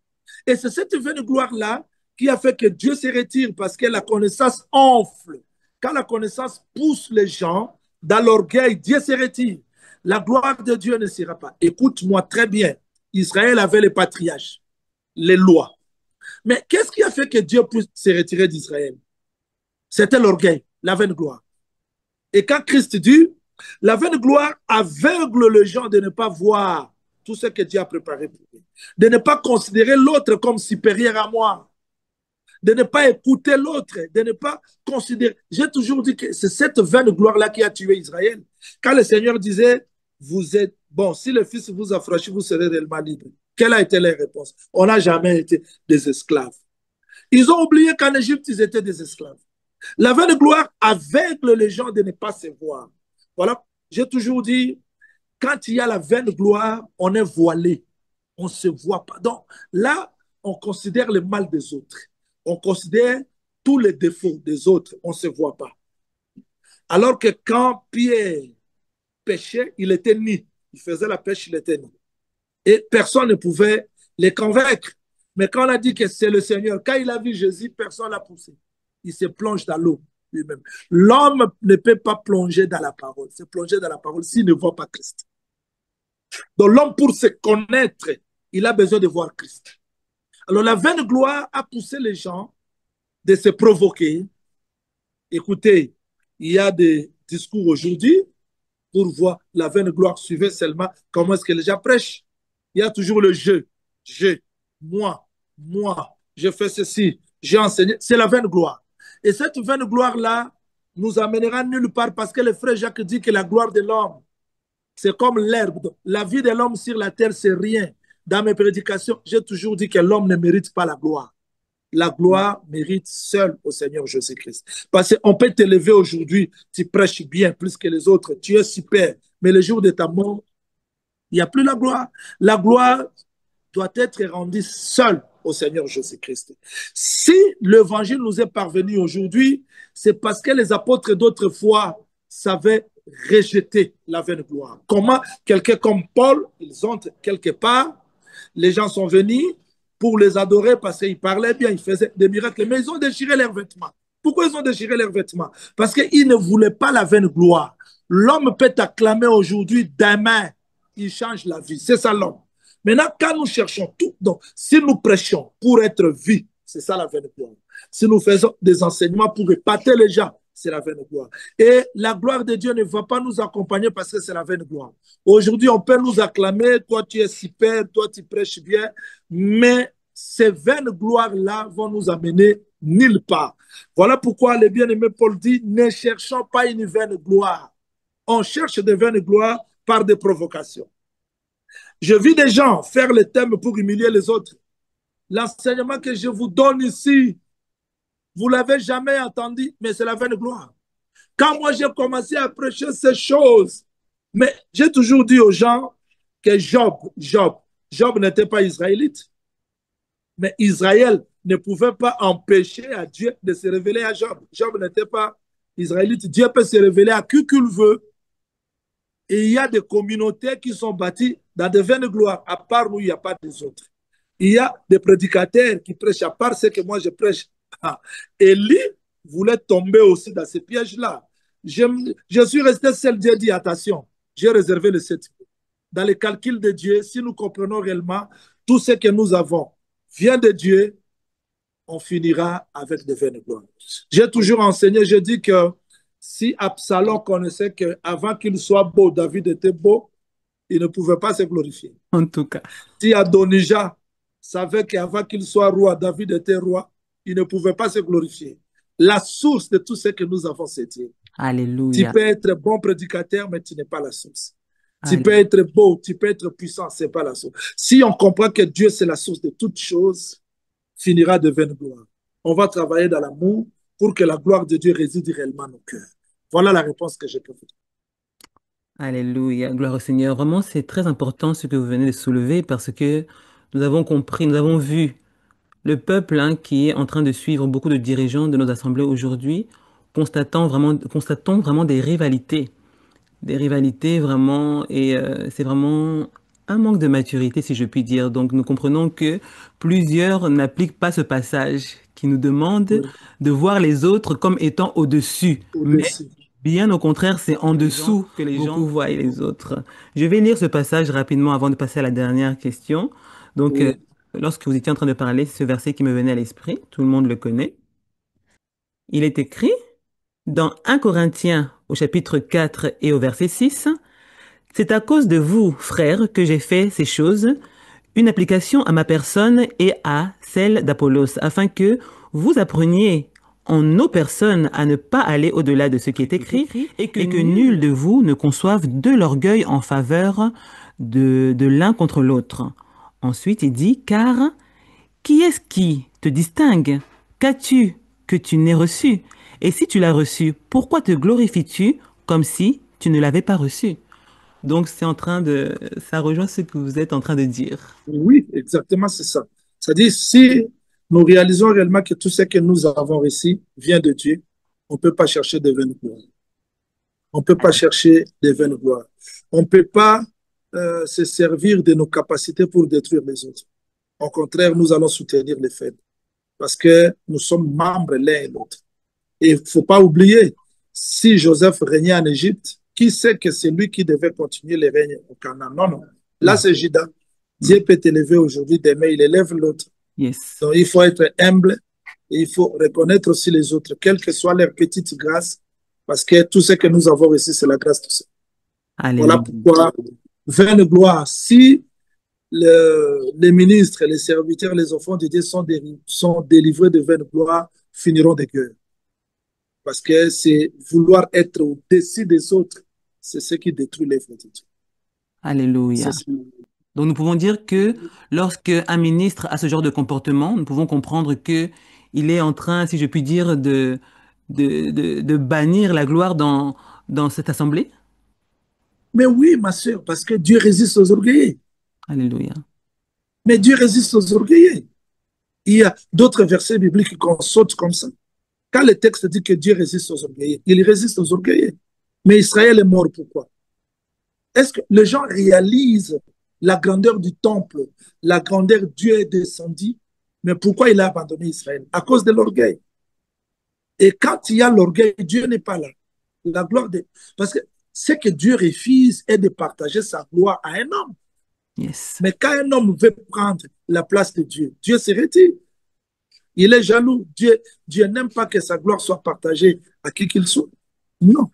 Et c'est cette vaine gloire-là qui a fait que Dieu se retire parce que la connaissance enfle. Quand la connaissance pousse les gens dans l'orgueil, Dieu se retire. La gloire de Dieu ne sera pas. Écoute-moi très bien. Israël avait les patriarches, les lois. Mais qu'est-ce qui a fait que Dieu puisse se retirer d'Israël? C'était l'orgueil, la vaine gloire. Et quand Christ dit, la vaine gloire aveugle les gens de ne pas voir tout ce que Dieu a préparé pour eux, de ne pas considérer l'autre comme supérieur à moi, de ne pas écouter l'autre, de ne pas considérer. J'ai toujours dit que c'est cette vaine gloire-là qui a tué Israël. Quand le Seigneur disait, vous êtes, bon, si le Fils vous a franchi, vous serez réellement libre. Quelle a été leur réponse? On n'a jamais été des esclaves. Ils ont oublié qu'en Égypte, ils étaient des esclaves. La vaine gloire aveugle les gens de ne pas se voir. Voilà, j'ai toujours dit, quand il y a la vaine gloire, on est voilé. On ne se voit pas. Donc là, on considère le mal des autres. On considère tous les défauts des autres. On ne se voit pas. Alors que quand Pierre pêchait, il était nu. Il faisait la pêche, il était nu. Et personne ne pouvait les convaincre. Mais quand on a dit que c'est le Seigneur, quand il a vu Jésus, personne ne l'a poussé. Il se plonge dans l'eau lui-même. L'homme ne peut pas plonger dans la parole. Se plonger dans la parole s'il ne voit pas Christ. Donc l'homme, pour se connaître, il a besoin de voir Christ. Alors la vaine gloire a poussé les gens de se provoquer. Écoutez, il y a des discours aujourd'hui pour voir la vaine gloire. Suivez seulement comment est-ce que les gens prêchent. Il y a toujours le je, moi, je fais ceci, j'ai enseigné. C'est la vaine gloire. Et cette vaine gloire-là nous amènera nulle part parce que le frère Jacques dit que la gloire de l'homme, c'est comme l'herbe. La vie de l'homme sur la terre, c'est rien. Dans mes prédications, j'ai toujours dit que l'homme ne mérite pas la gloire. La gloire mérite seul au Seigneur Jésus-Christ. Parce qu'on peut t'élever aujourd'hui, tu prêches bien plus que les autres, tu es super, mais le jour de ta mort, il n'y a plus la gloire. La gloire doit être rendue seule au Seigneur Jésus-Christ. Si l'évangile nous est parvenu aujourd'hui, c'est parce que les apôtres d'autrefois savaient rejeter la vaine gloire. Comment quelqu'un comme Paul, ils entrent quelque part, les gens sont venus pour les adorer parce qu'ils parlaient bien, ils faisaient des miracles, mais ils ont déchiré leurs vêtements. Pourquoi ils ont déchiré leurs vêtements? Parce qu'ils ne voulaient pas la vaine gloire. L'homme peut t'acclamer aujourd'hui, demain, il change la vie. C'est ça l'homme. Maintenant, quand nous cherchons tout, donc, si nous prêchons pour être vus, c'est ça la vaine gloire. Si nous faisons des enseignements pour épater les gens, c'est la vaine gloire. Et la gloire de Dieu ne va pas nous accompagner parce que c'est la vaine gloire. Aujourd'hui, on peut nous acclamer, toi tu es super, toi tu prêches bien, mais ces vaines gloires-là vont nous amener nulle part. Voilà pourquoi le bien-aimé Paul dit, ne cherchons pas une vaine gloire. On cherche des vaines gloires par des provocations. Je vis des gens faire le thème pour humilier les autres. L'enseignement que je vous donne ici, vous ne l'avez jamais entendu, mais c'est la vaine gloire. Quand moi j'ai commencé à prêcher ces choses, mais j'ai toujours dit aux gens que Job n'était pas israélite, mais Israël ne pouvait pas empêcher à Dieu de se révéler à Job. Job n'était pas israélite. Dieu peut se révéler à qui qu'il veut. Et il y a des communautés qui sont bâties dans des vaines gloires. À part nous, il n'y a pas des autres. Il y a des prédicateurs qui prêchent à part ce que moi je prêche. Élie voulait tomber aussi dans ces pièges-là. Je suis resté seul. Dieu dit attention, j'ai réservé le septième. Dans les calculs de Dieu, si nous comprenons réellement tout ce que nous avons vient de Dieu, on finira avec des vaines gloires. J'ai toujours enseigné, je dis que si Absalom connaissait qu'avant qu'il soit beau, David était beau, il ne pouvait pas se glorifier. En tout cas. Si Adonijah savait qu'avant qu'il soit roi, David était roi, il ne pouvait pas se glorifier. La source de tout ce que nous avons, c'est Dieu. Tu Alléluia. peux être bon prédicateur, mais tu n'es pas la source. Tu peux Alléluia. être beau, tu peux être puissant, ce n'est pas la source. Si on comprend que Dieu, c'est la source de toutes choses, finira de vaine gloire. On va travailler dans l'amour pour que la gloire de Dieu réside réellement dans nos cœurs. Voilà la réponse que je peux vous donner. Alléluia. Gloire au Seigneur. Vraiment, c'est très important ce que vous venez de soulever parce que nous avons compris, nous avons vu le peuple qui est en train de suivre beaucoup de dirigeants de nos assemblées aujourd'hui, constatons vraiment des rivalités vraiment, et c'est vraiment un manque de maturité, si je puis dire. Donc, nous comprenons que plusieurs n'appliquent pas ce passage qui nous demande Oui, de voir les autres comme étant au-dessus. Mais au-dessus. bien au contraire, c'est en dessous que les gens voient les autres. Je vais lire ce passage rapidement avant de passer à la dernière question. Donc, Oui, lorsque vous étiez en train de parler, c'est ce verset qui me venait à l'esprit. Tout le monde le connaît. Il est écrit dans 1 Corinthiens au chapitre 4 et au verset 6. C'est à cause de vous, frères, que j'ai fait ces choses, une application à ma personne et à celle d'Apollos, afin que vous appreniez en nos personnes à ne pas aller au-delà de ce qui est écrit et que nul de vous ne conçoive de l'orgueil en faveur de l'un contre l'autre. Ensuite, il dit, car qui est-ce qui te distingue? Qu'as-tu que tu n'aies reçu? Et si tu l'as reçu, pourquoi te glorifies-tu comme si tu ne l'avais pas reçu? Donc, ça rejoint ce que vous êtes en train de dire. oui, exactement, c'est ça. C'est-à-dire, si nous réalisons réellement que tout ce que nous avons reçu vient de Dieu, on ne peut pas chercher de vaines gloires. On ne peut pas chercher des vaines gloires. On ne peut pas se servir de nos capacités pour détruire les autres. Au contraire, nous allons soutenir les faibles parce que nous sommes membres l'un et l'autre. Et il ne faut pas oublier, si Joseph régnait en Égypte, qui sait que c'est lui qui devait continuer le règne au Canaan? Non, non. Là, Mm. c'est Judas. Mm. Dieu peut t'élever aujourd'hui, demain, il élève l'autre. Yes. Donc, il faut être humble et il faut reconnaître aussi les autres, quelle que soit leur petite grâce, parce que tout ce que nous avons reçu, c'est la grâce de Dieu. Voilà Alléluia. pourquoi, vaine gloire, si les ministres, les serviteurs, les enfants de Dieu sont délivrés de vaine gloire, finiront de guerre. Parce que c'est vouloir être au-dessus des autres, c'est ce qui détruit l'œuvre de Dieu. Alléluia. Donc, nous pouvons dire que lorsque un ministre a ce genre de comportement, nous pouvons comprendre que il est en train, si je puis dire, de bannir la gloire dans cette assemblée. Mais oui, ma soeur, parce que Dieu résiste aux orgueillés. Alléluia. Mais Dieu résiste aux orgueillés. Il y a d'autres versets bibliques qu'on saute comme ça. Quand le texte dit que Dieu résiste aux orgueillés, il résiste aux orgueillés. Mais Israël est mort, pourquoi? Est-ce que les gens réalisent la grandeur du temple, la grandeur Dieu est descendu, mais pourquoi il a abandonné Israël? À cause de l'orgueil. Et quand il y a l'orgueil, Dieu n'est pas là. La gloire de... Parce que ce que Dieu refuse est de partager sa gloire à un homme. Yes. Mais quand un homme veut prendre la place de Dieu, Dieu se retire. Il est jaloux. Dieu n'aime pas que sa gloire soit partagée à qui qu'il soit. Non.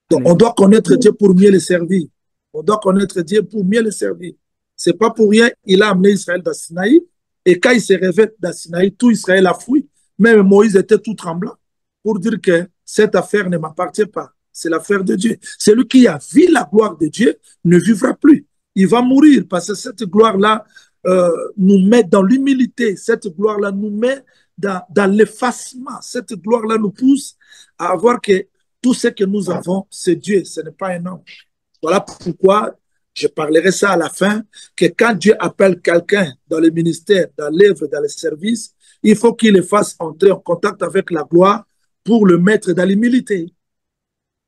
Donc, on Alléluia. doit connaître Dieu pour mieux le servir. On doit connaître Dieu pour mieux le servir. C'est pas pour rien, il a amené Israël dans Sinaï. Et quand il s'est révélé dans Sinaï, tout Israël a fui. Même Moïse était tout tremblant pour dire que cette affaire ne m'appartient pas. C'est l'affaire de Dieu. Celui qui a vu la gloire de Dieu ne vivra plus. Il va mourir parce que cette gloire-là nous met dans l'humilité. Cette gloire-là nous met dans l'effacement. Cette gloire-là nous pousse à voir que tout ce que nous avons, c'est Dieu, ce n'est pas un homme. Voilà pourquoi je parlerai ça à la fin, que quand Dieu appelle quelqu'un dans le ministère, dans l'œuvre, dans le service, il faut qu'il le fasse entrer en contact avec la gloire pour le mettre dans l'humilité.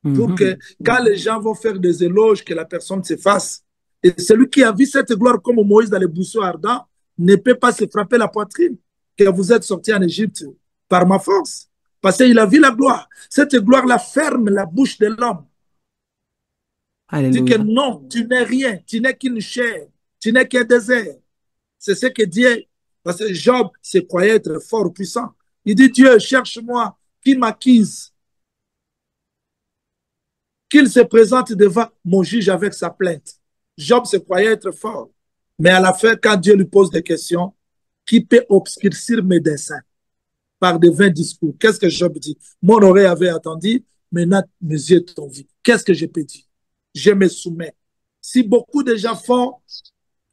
Pour que quand les gens vont faire des éloges, que la personne s'efface. Et celui qui a vu cette gloire comme Moïse dans les buissons ardents ne peut pas se frapper la poitrine, que vous êtes sorti en Égypte par ma force. Parce qu'il a vu la gloire. Cette gloire-là ferme la bouche de l'homme. Dit que Alléluia. non, tu n'es rien, tu n'es qu'une chair, tu n'es qu'un désert. C'est ce que Dieu, parce que Job se croyait être fort, puissant. Il dit, Dieu, cherche-moi, qui m'acquise, qu'il se présente devant mon juge avec sa plainte. Job se croyait être fort. Mais à la fin, quand Dieu lui pose des questions, qui peut obscurcir mes desseins par de vains discours? Qu'est-ce que Job dit? Mon oreille avait attendu, maintenant mes yeux t'ont vu. Qu'est-ce que je peux dire? Je me soumets. Si beaucoup de gens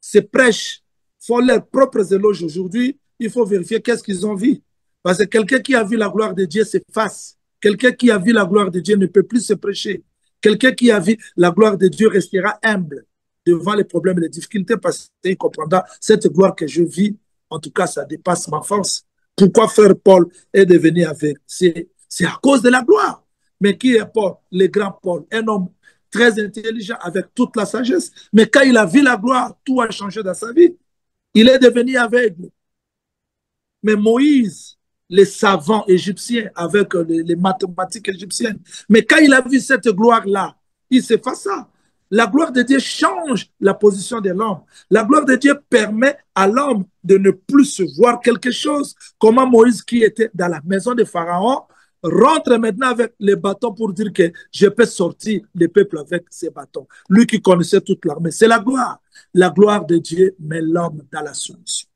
se prêchent, font leurs propres éloges aujourd'hui, il faut vérifier qu'est-ce qu'ils ont vu. Parce que quelqu'un qui a vu la gloire de Dieu s'efface. Quelqu'un qui a vu la gloire de Dieu ne peut plus se prêcher. Quelqu'un qui a vu la gloire de Dieu restera humble devant les problèmes et les difficultés parce qu'il comprendra cette gloire que je vis. En tout cas, ça dépasse ma force. Pourquoi frère Paul est devenu aveugle? C'est à cause de la gloire. Mais qui est Paul? Le grand Paul, un homme très intelligent avec toute la sagesse. Mais quand il a vu la gloire, tout a changé dans sa vie. Il est devenu aveugle. Mais Moïse, les savants égyptiens avec les mathématiques égyptiennes, mais quand il a vu cette gloire-là, il s'effaça. La gloire de Dieu change la position de l'homme. La gloire de Dieu permet à l'homme de ne plus se voir quelque chose. Comment Moïse, qui était dans la maison de Pharaon, rentre maintenant avec les bâtons pour dire que je peux sortir le peuple avec ces bâtons. Lui qui connaissait toute l'armée. C'est la gloire. La gloire de Dieu met l'homme dans la soumission,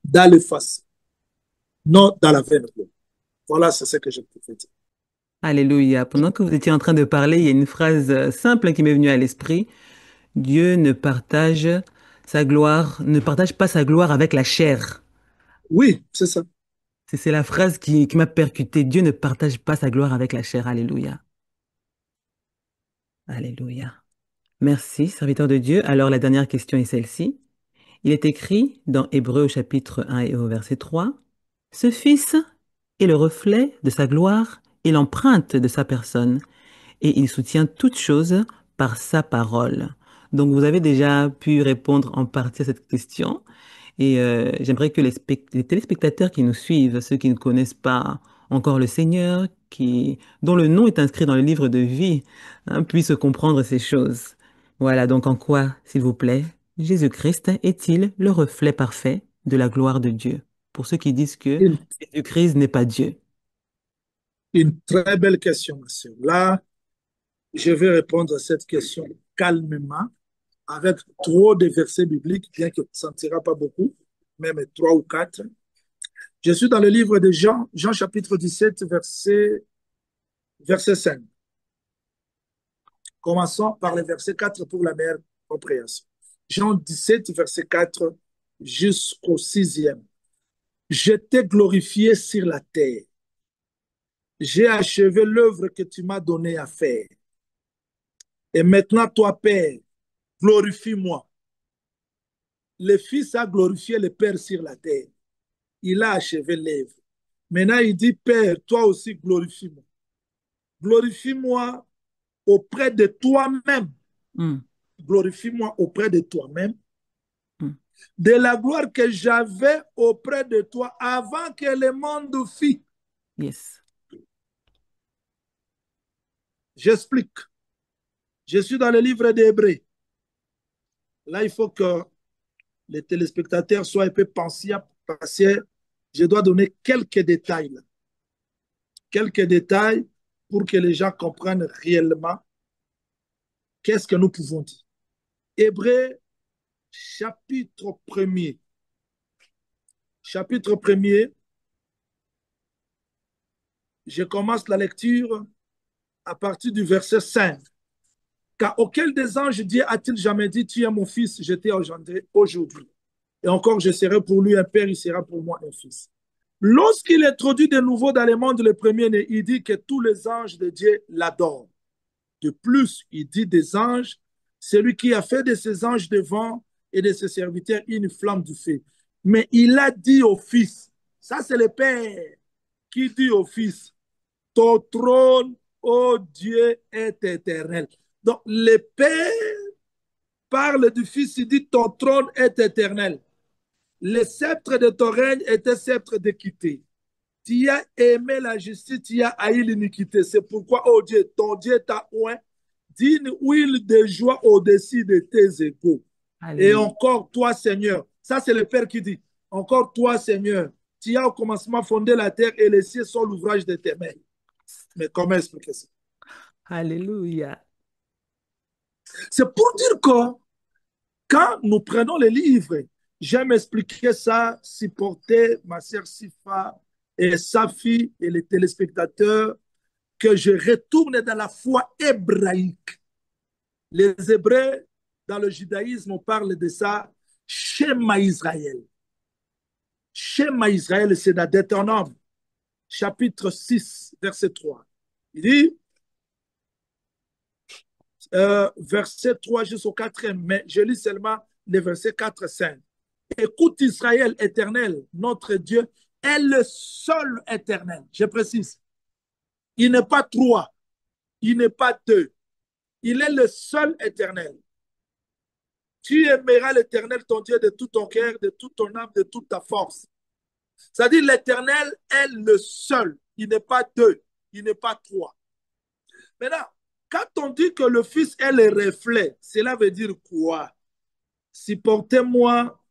dans le face, non dans la veine. Voilà, c'est ce que je peux dire. Alléluia. Pendant que vous étiez en train de parler, il y a une phrase simple qui m'est venue à l'esprit. Dieu ne partage sa gloire, ne partage pas sa gloire avec la chair. Oui, c'est ça. C'est la phrase qui m'a percuté. Dieu ne partage pas sa gloire avec la chair. Alléluia. Alléluia. Merci, serviteur de Dieu. Alors, la dernière question est celle-ci. Il est écrit dans Hébreux au chapitre 1 et au verset 3, ce Fils est le reflet de sa gloire et l'empreinte de sa personne, et il soutient toutes choses par sa parole. Donc, vous avez déjà pu répondre en partie à cette question. Et j'aimerais que les téléspectateurs qui nous suivent, ceux qui ne connaissent pas encore le Seigneur, dont le nom est inscrit dans le livre de vie, hein, puissent comprendre ces choses. Voilà, donc en quoi, s'il vous plaît, Jésus-Christ est-il le reflet parfait de la gloire de Dieu? Pour ceux qui disent que Une, Jésus-Christ n'est pas Dieu. une très belle question, monsieur. Là, je vais répondre à cette question calmement, avec trop de versets bibliques, bien que ça ne sera pas beaucoup, même trois ou quatre. Je suis dans le livre de Jean, Jean chapitre 17, verset 5. Commençons par le verset 4 pour la meilleure compréhension. Jean 17, verset 4 jusqu'au 6e. Je t'ai glorifié sur la terre. J'ai achevé l'œuvre que tu m'as donnée à faire. Et maintenant, toi, Père, glorifie-moi. Le Fils a glorifié le Père sur la terre. Il a achevé l'œuvre. Maintenant, il dit, Père, toi aussi, glorifie-moi. Glorifie-moi auprès de toi-même. Mm, Glorifie-moi auprès de toi-même. mm. De la gloire que j'avais auprès de toi avant que le monde fît. Yes. J'explique. Je suis dans le livre des Hébreux. Là, il faut que les téléspectateurs soient un peu pensiers, Je dois donner quelques détails, là. Quelques détails pour que les gens comprennent réellement qu'est-ce que nous pouvons dire. Hébreu, chapitre 1er. Chapitre 1er, je commence la lecture à partir du verset 5. Car auquel des anges Dieu a-t-il jamais dit, tu es mon fils, je t'ai engendré aujourd'hui. Et encore, je serai pour lui un père, il sera pour moi un fils. Lorsqu'il introduit de nouveau dans les mondes le premier-né, il dit que tous les anges de Dieu l'adorent. De plus, il dit des anges, celui qui a fait de ses anges devant et de ses serviteurs une flamme du feu. Mais il a dit au fils, ça c'est le père qui dit au fils, ton trône, ô Dieu, est éternel. Donc, le père parle du fils, il dit, ton trône est éternel. Le sceptre de ton règne était sceptre d'équité. Tu as aimé la justice, tu as haï l'iniquité. C'est pourquoi, oh Dieu, ton Dieu t'a oint d'une huile de joie au-dessus de tes égaux. Et Alléluia. encore toi, Seigneur, ça c'est le Père qui dit, encore toi, Seigneur, tu as au commencement fondé la terre et les cieux sont l'ouvrage de tes mains. Mais comment expliquer ça? Alléluia. C'est pour dire que quand nous prenons les livres, j'aime expliquer ça, supporter ma sœur Sifa et sa fille et les téléspectateurs, que je retourne dans la foi hébraïque. Les Hébreux, dans le judaïsme, on parle de ça, Shema Israël. Shema Israël, c'est dans Deutéronome, chapitre 6, verset 3. Il dit, verset 3 jusqu'au 4e, mais je lis seulement les versets 4 et 5. Écoute Israël éternel, notre Dieu est le seul éternel. Je précise, il n'est pas trois, il n'est pas deux, il est le seul éternel. Tu aimeras l'éternel, ton Dieu, de tout ton cœur, de toute ton âme, de toute ta force. C'est-à-dire l'éternel est le seul, il n'est pas deux, il n'est pas trois. Maintenant, quand on dit que le Fils est le reflet, cela veut dire quoi? Supportez-moi,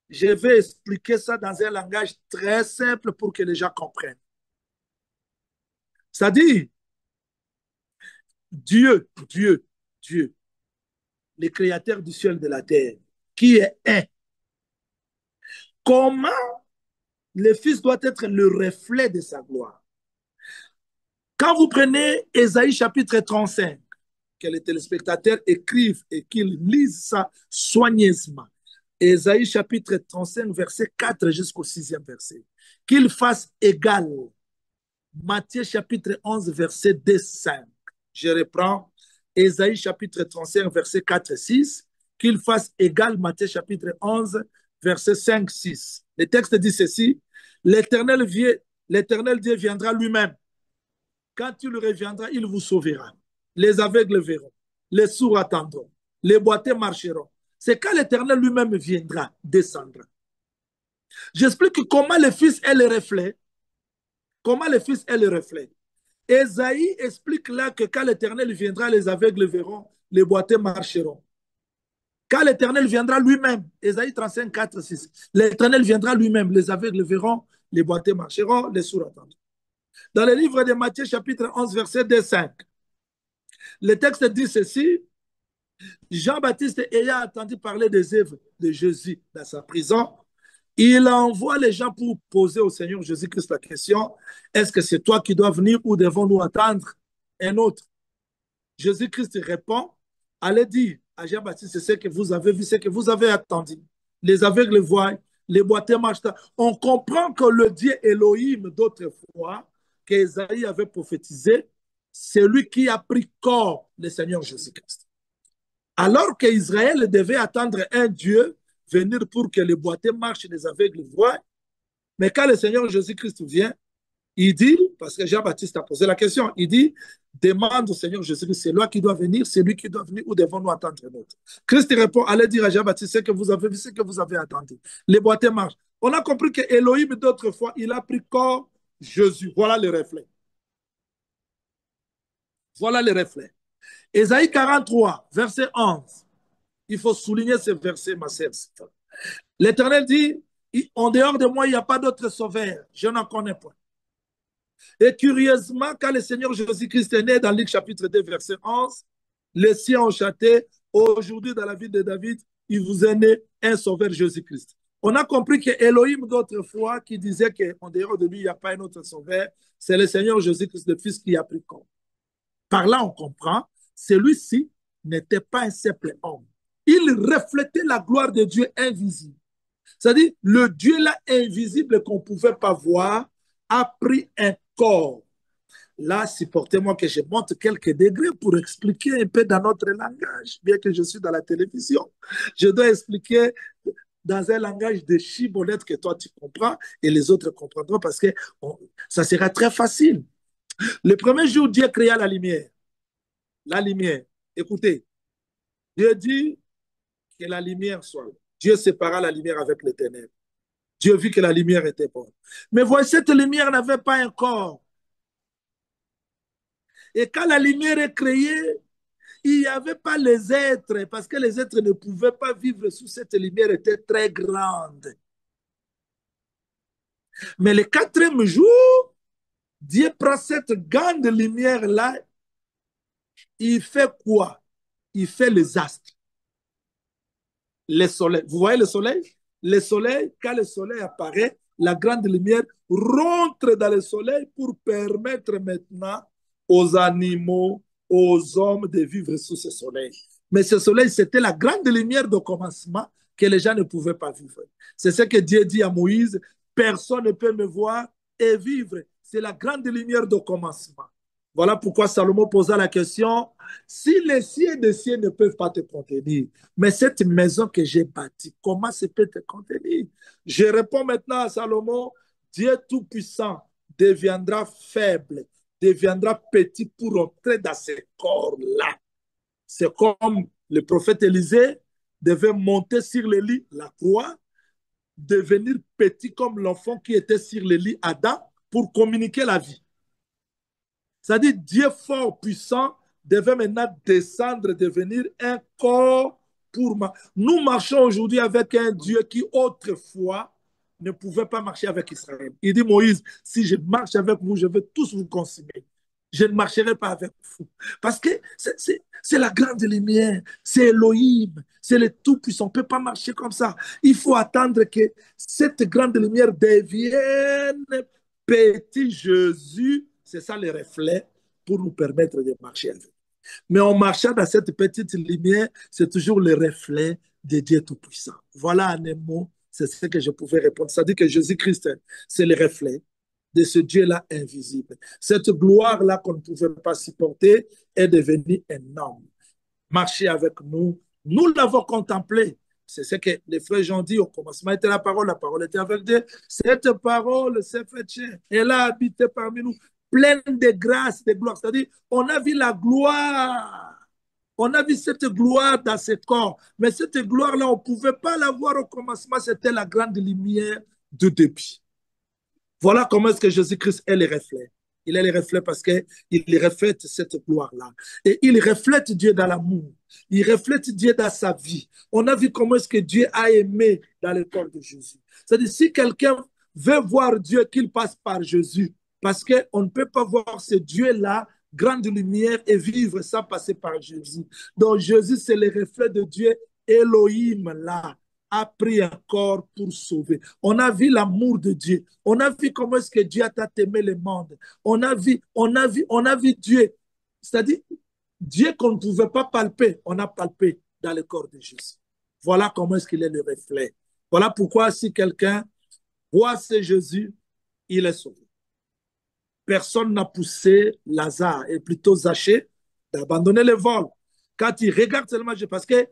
je vais expliquer ça dans un langage très simple pour que les gens comprennent. C'est-à-dire, Dieu, Dieu, Dieu, le créateur du ciel et de la terre, qui est un. Comment le Fils doit être le reflet de sa gloire? Quand vous prenez Ésaïe chapitre 35, que les téléspectateurs écrivent et qu'ils lisent ça soigneusement, Ésaïe chapitre 35, verset 4 jusqu'au 6e verset, qu'il fasse égal. Matthieu chapitre 11, verset 2-5. Je reprends Ésaïe chapitre 35, verset 4 et 6, qu'il fasse égal Matthieu chapitre 11, verset 5-6. Le texte dit ceci, l'éternel Dieu viendra lui-même. Quand il reviendra, il vous sauvera. Les aveugles verront, les sourds attendront, les boiteux marcheront. C'est quand l'Éternel lui-même viendra, descendra. J'explique comment le Fils est le reflet. Comment le Fils est le reflet. Ésaïe explique là que quand l'Éternel viendra, les aveugles verront, les boiteux marcheront. Quand l'Éternel viendra lui-même, Ésaïe 35, 4, 6, l'Éternel viendra lui-même, les aveugles verront, les boiteux marcheront, les sourds attendront. Dans le livre de Matthieu, chapitre 11, verset 2-5, le texte dit ceci, Jean-Baptiste ayant entendu parler des œuvres de Jésus dans sa prison, il envoie les gens pour poser au Seigneur Jésus-Christ la question, est-ce que c'est toi qui dois venir ou devons-nous attendre un autre? Jésus-Christ répond, allez dire à Jean-Baptiste, c'est ce que vous avez vu, ce que vous avez attendu. Les aveugles voient, les boiteux marchent. On comprend que le Dieu Elohim d'autrefois, qu'Ésaïe avait prophétisé, c'est lui qui a pris corps le Seigneur Jésus-Christ. Alors qu'Israël devait attendre un Dieu venir pour que les boiteux marchent et les aveugles voient, mais quand le Seigneur Jésus-Christ vient, il dit, parce que Jean-Baptiste a posé la question, il dit, demande au Seigneur Jésus-Christ, c'est lui qui doit venir, c'est lui qui doit venir, ou devons-nous attendre un autre? Christ répond, allez dire à Jean-Baptiste, ce que vous avez vu, ce que vous avez attendu. Les boiteux marchent. On a compris que Elohim, d'autrefois, il a pris corps Jésus. Voilà le reflet. Voilà le reflet. Ésaïe 43, verset 11. Il faut souligner ce verset, ma sœur. L'Éternel dit, En dehors de moi, il n'y a pas d'autre sauveur. Je n'en connais pas. Et curieusement, quand le Seigneur Jésus-Christ est né dans Luc chapitre 2, verset 11, les siens ont chanté, aujourd'hui dans la ville de David, il vous est né un sauveur Jésus-Christ. On a compris que Elohim d'autrefois, qui disait qu'en dehors de lui, il n'y a pas un autre sauveur, c'est le Seigneur Jésus-Christ, le Fils qui a pris corps. Par là, on comprend, celui-ci n'était pas un simple homme. Il reflétait la gloire de Dieu invisible. C'est-à-dire, le Dieu là invisible qu'on ne pouvait pas voir a pris un corps. Là, supportez-moi que je monte quelques degrés pour expliquer un peu dans notre langage, bien que je suis dans la télévision. Je dois expliquer dans un langage de chibonette que toi tu comprends et les autres comprendront parce que ça sera très facile. Le premier jour, Dieu créa la lumière. La lumière. Écoutez, Dieu dit que la lumière soit. Dieu sépara la lumière avec les ténèbres. Dieu vit que la lumière était bonne. Mais voici, cette lumière n'avait pas un corps. Et quand la lumière est créée, il n'y avait pas les êtres, parce que les êtres ne pouvaient pas vivre sous cette lumière, était très grande. Mais le quatrième jour, Dieu prend cette grande lumière-là, il fait quoi? Il fait les astres, les soleils. Vous voyez le soleil? Le soleil, quand le soleil apparaît, la grande lumière rentre dans le soleil pour permettre maintenant aux animaux, aux hommes de vivre sous ce soleil. Mais ce soleil, c'était la grande lumière de commencement que les gens ne pouvaient pas vivre. C'est ce que Dieu dit à Moïse, personne ne peut me voir et vivre. C'est la grande lumière de commencement. Voilà pourquoi Salomon posa la question, si les cieux des cieux ne peuvent pas te contenir, mais cette maison que j'ai bâtie, comment ça peut te contenir? Je réponds maintenant à Salomon, Dieu Tout-Puissant deviendra faible, deviendra petit pour entrer dans ce corps-là. C'est comme le prophète Élisée devait monter sur le lit, la croix, devenir petit comme l'enfant qui était sur le lit Adam pour communiquer la vie. C'est-à-dire Dieu fort, puissant, devait maintenant descendre, devenir un corps pour moi. Nous marchons aujourd'hui avec un Dieu qui autrefois ne pouvait pas marcher avec Israël. Il dit Moïse, si je marche avec vous, je vais tous vous consumer. Je ne marcherai pas avec vous. Parce que c'est la grande lumière, c'est Elohim, c'est le Tout-Puissant. On ne peut pas marcher comme ça. Il faut attendre que cette grande lumière devienne petit Jésus. C'est ça le reflet pour nous permettre de marcher avec. Mais en marchant dans cette petite lumière, c'est toujours le reflet de Dieu Tout-Puissant. Voilà en un mot, c'est ce que je pouvais répondre. C'est-à-dire que Jésus-Christ, c'est le reflet de ce Dieu-là invisible. Cette gloire-là qu'on ne pouvait pas supporter est devenue un homme. Marcher avec nous, nous l'avons contemplé. C'est ce que les frères Jean dit au commencement était la parole était avec Dieu. Cette parole s'est faite chair. Elle a habité parmi nous, pleine de grâce, de gloire. C'est-à-dire, on a vu la gloire. On a vu cette gloire dans ce corps. Mais cette gloire-là, on ne pouvait pas la voir au commencement. C'était la grande lumière du début. Voilà comment est-ce que Jésus-Christ est le reflet. Il est le reflet parce qu'il reflète cette gloire-là. Et il reflète Dieu dans l'amour. Il reflète Dieu dans sa vie. On a vu comment est-ce que Dieu a aimé dans le corps de Jésus. C'est-à-dire, si quelqu'un veut voir Dieu, qu'il passe par Jésus. Parce qu'on ne peut pas voir ce Dieu-là, grande lumière, et vivre sans passer par Jésus. Donc, Jésus, c'est le reflet de Dieu, Elohim, là, a pris un corps pour sauver. On a vu l'amour de Dieu. On a vu comment est-ce que Dieu a aimé le monde. On a vu Dieu. C'est-à-dire, Dieu qu'on ne pouvait pas palper, on a palpé dans le corps de Jésus. Voilà comment est-ce qu'il est le reflet. Voilà pourquoi si quelqu'un voit ce Jésus, il est sauvé. Personne n'a poussé Lazare, et plutôt Zachée, d'abandonner le vol. Quand il regarde seulement Jésus, parce qu'il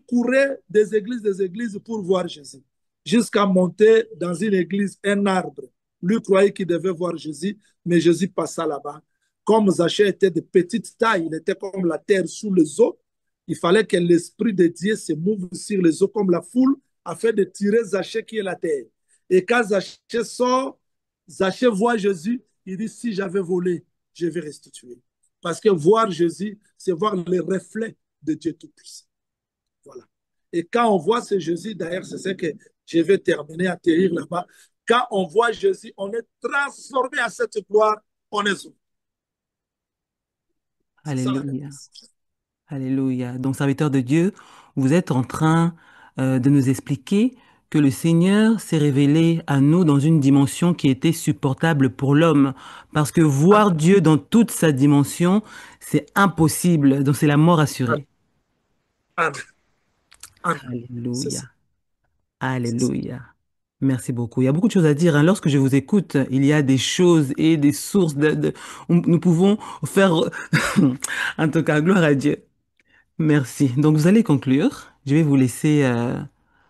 courait des églises pour voir Jésus, jusqu'à monter dans une église, un arbre. Lui croyait qu'il devait voir Jésus, mais Jésus passa là-bas. Comme Zachée était de petite taille, il était comme la terre sous les eaux, il fallait que l'Esprit de Dieu se mouve sur les eaux comme la foule, afin de tirer Zachée qui est la terre. Et quand Zachée sort, Zachée voit Jésus, il dit, si j'avais volé, je vais restituer. Parce que voir Jésus, c'est voir le reflet de Dieu Tout-Puissant. Voilà. Et quand on voit ce Jésus, d'ailleurs, c'est ce que je vais terminer, atterrir là-bas. Quand on voit Jésus, on est transformé à cette gloire, on est sauvé. C'est ça la Alléluia. réponse. Alléluia. Donc, serviteur de Dieu, vous êtes en train de nous expliquer que le Seigneur s'est révélé à nous dans une dimension qui était supportable pour l'homme. Parce que voir Amen. Dieu dans toute sa dimension, c'est impossible. Donc, c'est la mort Amen. assurée. Amen. Amen. C'est Alléluia. ça. C'est ça. Alléluia. Merci beaucoup. Il y a beaucoup de choses à dire, hein. Lorsque je vous écoute, il y a des choses et des sources nous pouvons faire, en tout cas, gloire à Dieu. Merci. Donc, vous allez conclure. Je vais vous laisser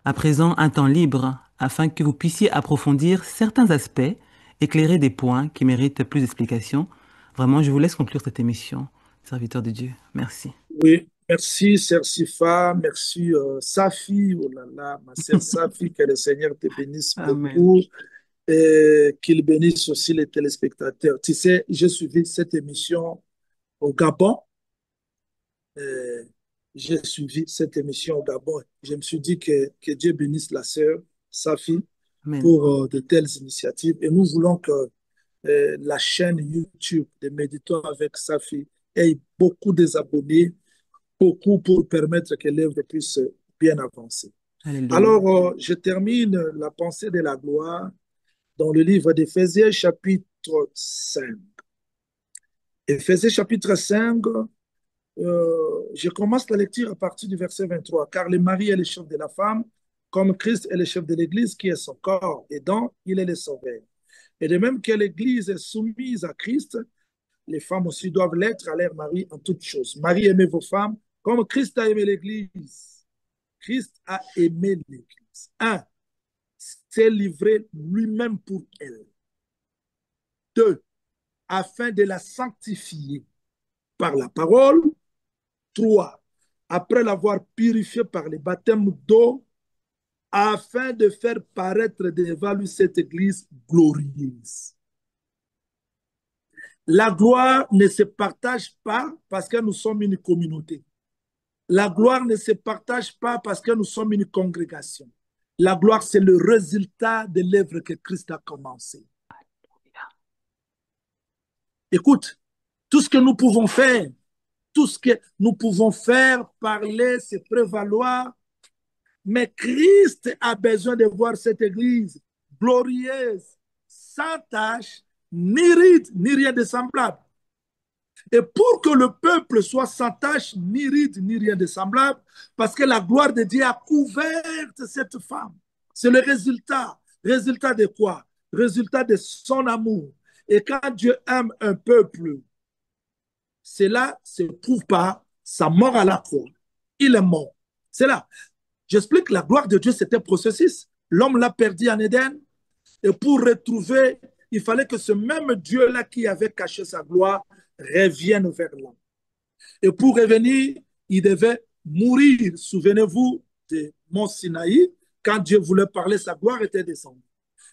à présent un temps libre afin que vous puissiez approfondir certains aspects, éclairer des points qui méritent plus d'explications. Vraiment, je vous laisse conclure cette émission, serviteur de Dieu. Merci. Oui, merci, sœur Sifa. Merci, Safi. Oh là là, ma sœur Safi, que le Seigneur te bénisse Amen. beaucoup et qu'il bénisse aussi les téléspectateurs. Tu sais, j'ai suivi cette émission au Gabon. Euh, j'ai suivi cette émission au Gabon. Je me suis dit que Dieu bénisse la sœur Safi Amen. pour de telles initiatives. Et nous voulons que la chaîne YouTube de Méditons avec Safi ait beaucoup des abonnés, beaucoup pour permettre que l'œuvre puisse bien avancer. Alléluia. Alors, je termine la pensée de la gloire dans le livre d'Éphésiens chapitre 5. Éphésiens chapitre 5, je commence la lecture à partir du verset 23. Car le mari est le chef de la femme, comme Christ est le chef de l'Église, qui est son corps, et dont il est le sauveur. Et de même que l'Église est soumise à Christ, les femmes aussi doivent l'être à leur mari en toutes choses. Marie, aimez vos femmes, comme Christ a aimé l'Église. Christ a aimé l'Église. Un, s'est livré lui-même pour elle. Deux, afin de la sanctifier par la parole. Trois, après l'avoir purifiée par le baptême d'eau, afin de faire paraître devant lui cette Église glorieuse. La gloire ne se partage pas parce que nous sommes une communauté. La gloire ne se partage pas parce que nous sommes une congrégation. La gloire, c'est le résultat de l'œuvre que Christ a commencé. Écoute, tout ce que nous pouvons faire, tout ce que nous pouvons faire, parler, se prévaloir, mais Christ a besoin de voir cette église glorieuse, sans tache, ni ride, ni rien de semblable. Et pour que le peuple soit sans tache, ni ride, ni rien de semblable, parce que la gloire de Dieu a couvert cette femme. C'est le résultat. Résultat de quoi? Résultat de son amour. Et quand Dieu aime un peuple, cela se prouve par sa mort à la croix. Il est mort. C'est là. J'explique, la gloire de Dieu, c'était un processus. L'homme l'a perdu en Éden. Et pour retrouver, il fallait que ce même Dieu-là qui avait caché sa gloire revienne vers l'homme. Et pour revenir, il devait mourir. Souvenez-vous de Mont Sinaï, quand Dieu voulait parler, sa gloire était descendue.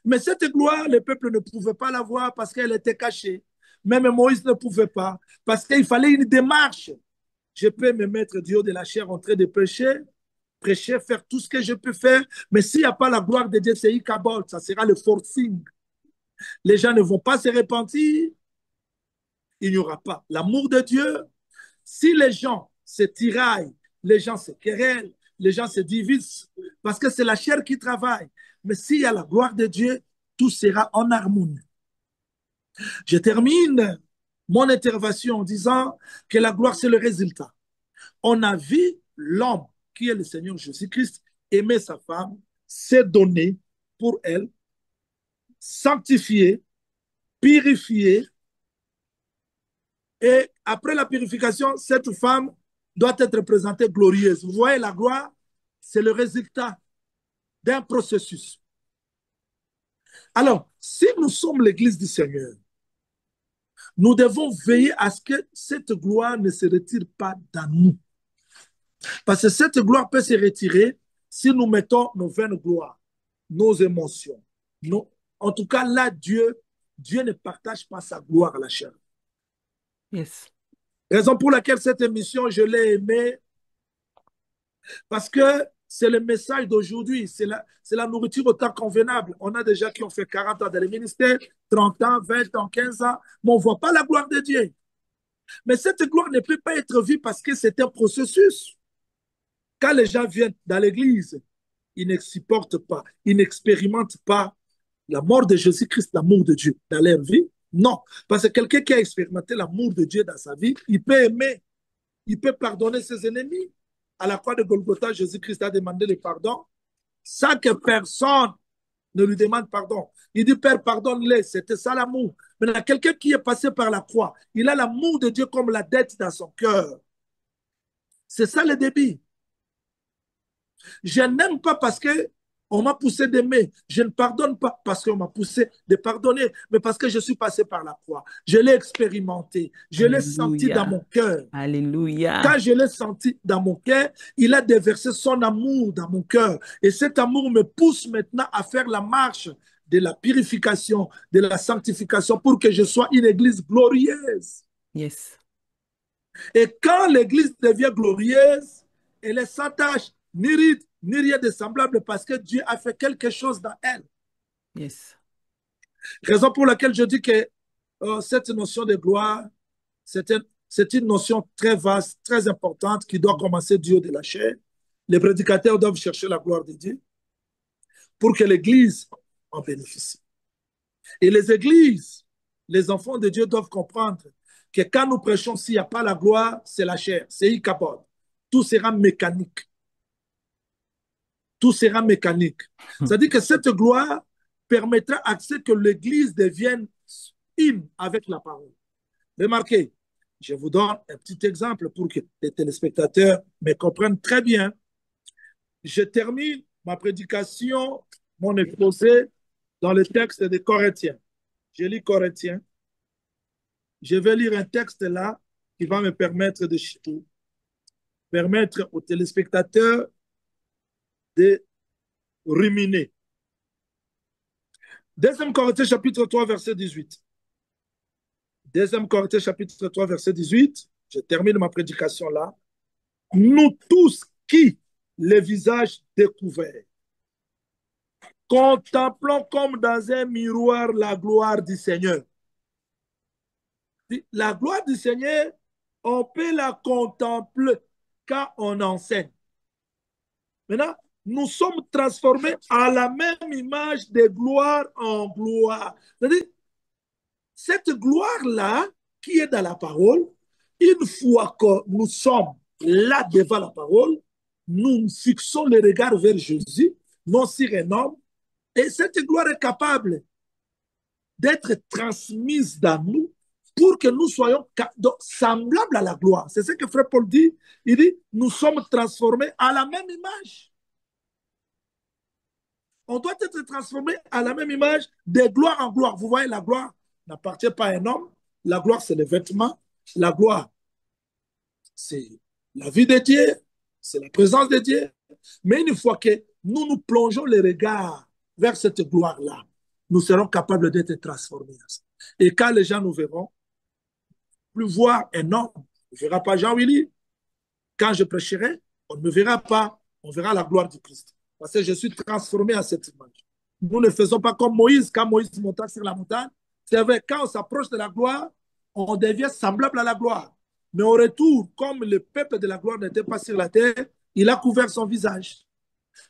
Mais cette gloire, le peuple ne pouvait pas la voir parce qu'elle était cachée. Même Moïse ne pouvait pas, parce qu'il fallait une démarche. Je peux me mettre du haut de la chair en train de prêcher, faire tout ce que je peux faire, mais s'il n'y a pas la gloire de Dieu, c'est Ikabod, ça sera le forcing. Les gens ne vont pas se repentir, il n'y aura pas l'amour de Dieu. Si les gens se tiraillent, les gens se querellent, les gens se divisent, parce que c'est la chair qui travaille. Mais s'il y a la gloire de Dieu, tout sera en harmonie. Je termine mon intervention en disant que la gloire, c'est le résultat. On a vu l'homme qui est le Seigneur Jésus-Christ aimer sa femme, s'est donné pour elle, sanctifier, purifier. Et après la purification, cette femme doit être présentée glorieuse. Vous voyez, la gloire, c'est le résultat d'un processus. Alors, si nous sommes l'Église du Seigneur, nous devons veiller à ce que cette gloire ne se retire pas dans nous. Parce que cette gloire peut se retirer si nous mettons nos vaines gloires, nos émotions. En tout cas, là, Dieu ne partage pas sa gloire à la chair. Yes. Raison pour laquelle cette émission, je l'ai aimée, parce que c'est le message d'aujourd'hui, c'est la nourriture au temps convenable. On a des gens qui ont fait 40 ans dans les ministères, 30 ans, 20 ans, 15 ans, mais on ne voit pas la gloire de Dieu. Mais cette gloire ne peut pas être vue parce que c'est un processus. Quand les gens viennent dans l'église, ils ne supportent pas, ils n'expérimentent pas la mort de Jésus-Christ, l'amour de Dieu dans leur vie. Non, parce que quelqu'un qui a expérimenté l'amour de Dieu dans sa vie, il peut aimer, il peut pardonner ses ennemis. À la croix de Golgotha, Jésus-Christ a demandé le pardon sans que personne ne lui demande pardon. Il dit, Père, pardonne-les. C'était ça l'amour. Maintenant, quelqu'un qui est passé par la croix, il a l'amour de Dieu comme la dette dans son cœur. C'est ça le débit. Je n'aime pas parce que on m'a poussé d'aimer. Je ne pardonne pas parce qu'on m'a poussé de pardonner, mais parce que je suis passé par la croix. Je l'ai expérimenté. Je l'ai senti dans Alléluia. mon cœur. Quand Alléluia. je l'ai senti dans mon cœur, il a déversé son amour dans mon cœur. Et cet amour me pousse maintenant à faire la marche de la purification, de la sanctification pour que je sois une église glorieuse. Yes. Et quand l'église devient glorieuse, elle est sans tache, ni ride, ni rien de semblable parce que Dieu a fait quelque chose dans elle. Yes. Raison pour laquelle je dis que cette notion de gloire, c'est une notion très vaste, très importante qui doit commencer du haut de la chair. Les prédicateurs doivent chercher la gloire de Dieu pour que l'Église en bénéficie. Et les églises, les enfants de Dieu doivent comprendre que quand nous prêchons, s'il n'y a pas la gloire, c'est la chair, c'est Ichabod. Tout sera mécanique. Tout sera mécanique. C'est-à-dire que cette gloire permettra à ce que l'Église devienne une avec la parole. Remarquez, je vous donne un petit exemple pour que les téléspectateurs me comprennent très bien. Je termine ma prédication, mon exposé, dans le texte des Corinthiens. Je lis Corinthiens. Je vais lire un texte là qui va me permettre de permettre aux téléspectateurs de ruminer. 2 Corinthiens chapitre 3, verset 18. 2 Corinthiens chapitre 3, verset 18. Je termine ma prédication là. Nous tous qui, les visages découverts, contemplons comme dans un miroir la gloire du Seigneur. La gloire du Seigneur, on peut la contempler quand on enseigne. Maintenant, nous sommes transformés à la même image de gloire en gloire. C'est-à-dire, cette gloire-là, qui est dans la parole, une fois que nous sommes là devant la parole, nous fixons le regard vers Jésus, non sur un homme, et cette gloire est capable d'être transmise dans nous pour que nous soyons semblables à la gloire. C'est ce que Frère Paul dit. Il dit, nous sommes transformés à la même image. On doit être transformé à la même image de gloire en gloire. Vous voyez, la gloire n'appartient pas à un homme. La gloire, c'est les vêtements. La gloire, c'est la vie de Dieu. C'est la présence de Dieu. Mais une fois que nous plongeons les regards vers cette gloire-là, nous serons capables d'être transformés. Et quand les gens nous verront, plus voir un homme, on ne verra pas Jean-Willy. Quand je prêcherai, on ne me verra pas, on verra la gloire du Christ. Parce que je suis transformé à cette image. Nous ne faisons pas comme Moïse, quand Moïse monta sur la montagne. C'est vrai, quand on s'approche de la gloire, on devient semblable à la gloire. Mais au retour, comme le peuple de la gloire n'était pas sur la terre, il a couvert son visage.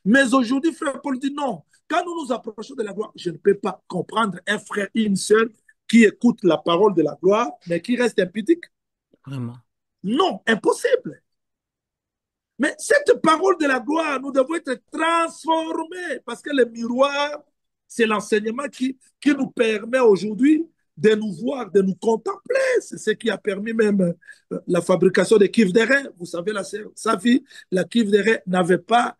Mais aujourd'hui, frère Paul dit non. Quand nous nous approchons de la gloire, je ne peux pas comprendre un frère et une sœur qui écoute la parole de la gloire, mais qui reste impudique. Vraiment. Non, impossible. Mais cette parole de la gloire, nous devons être transformés parce que le miroir, c'est l'enseignement qui nous permet aujourd'hui de nous voir, de nous contempler. C'est ce qui a permis même la fabrication des cuves d'airain. Vous savez, sa vie, la cuve d'airain n'avait pas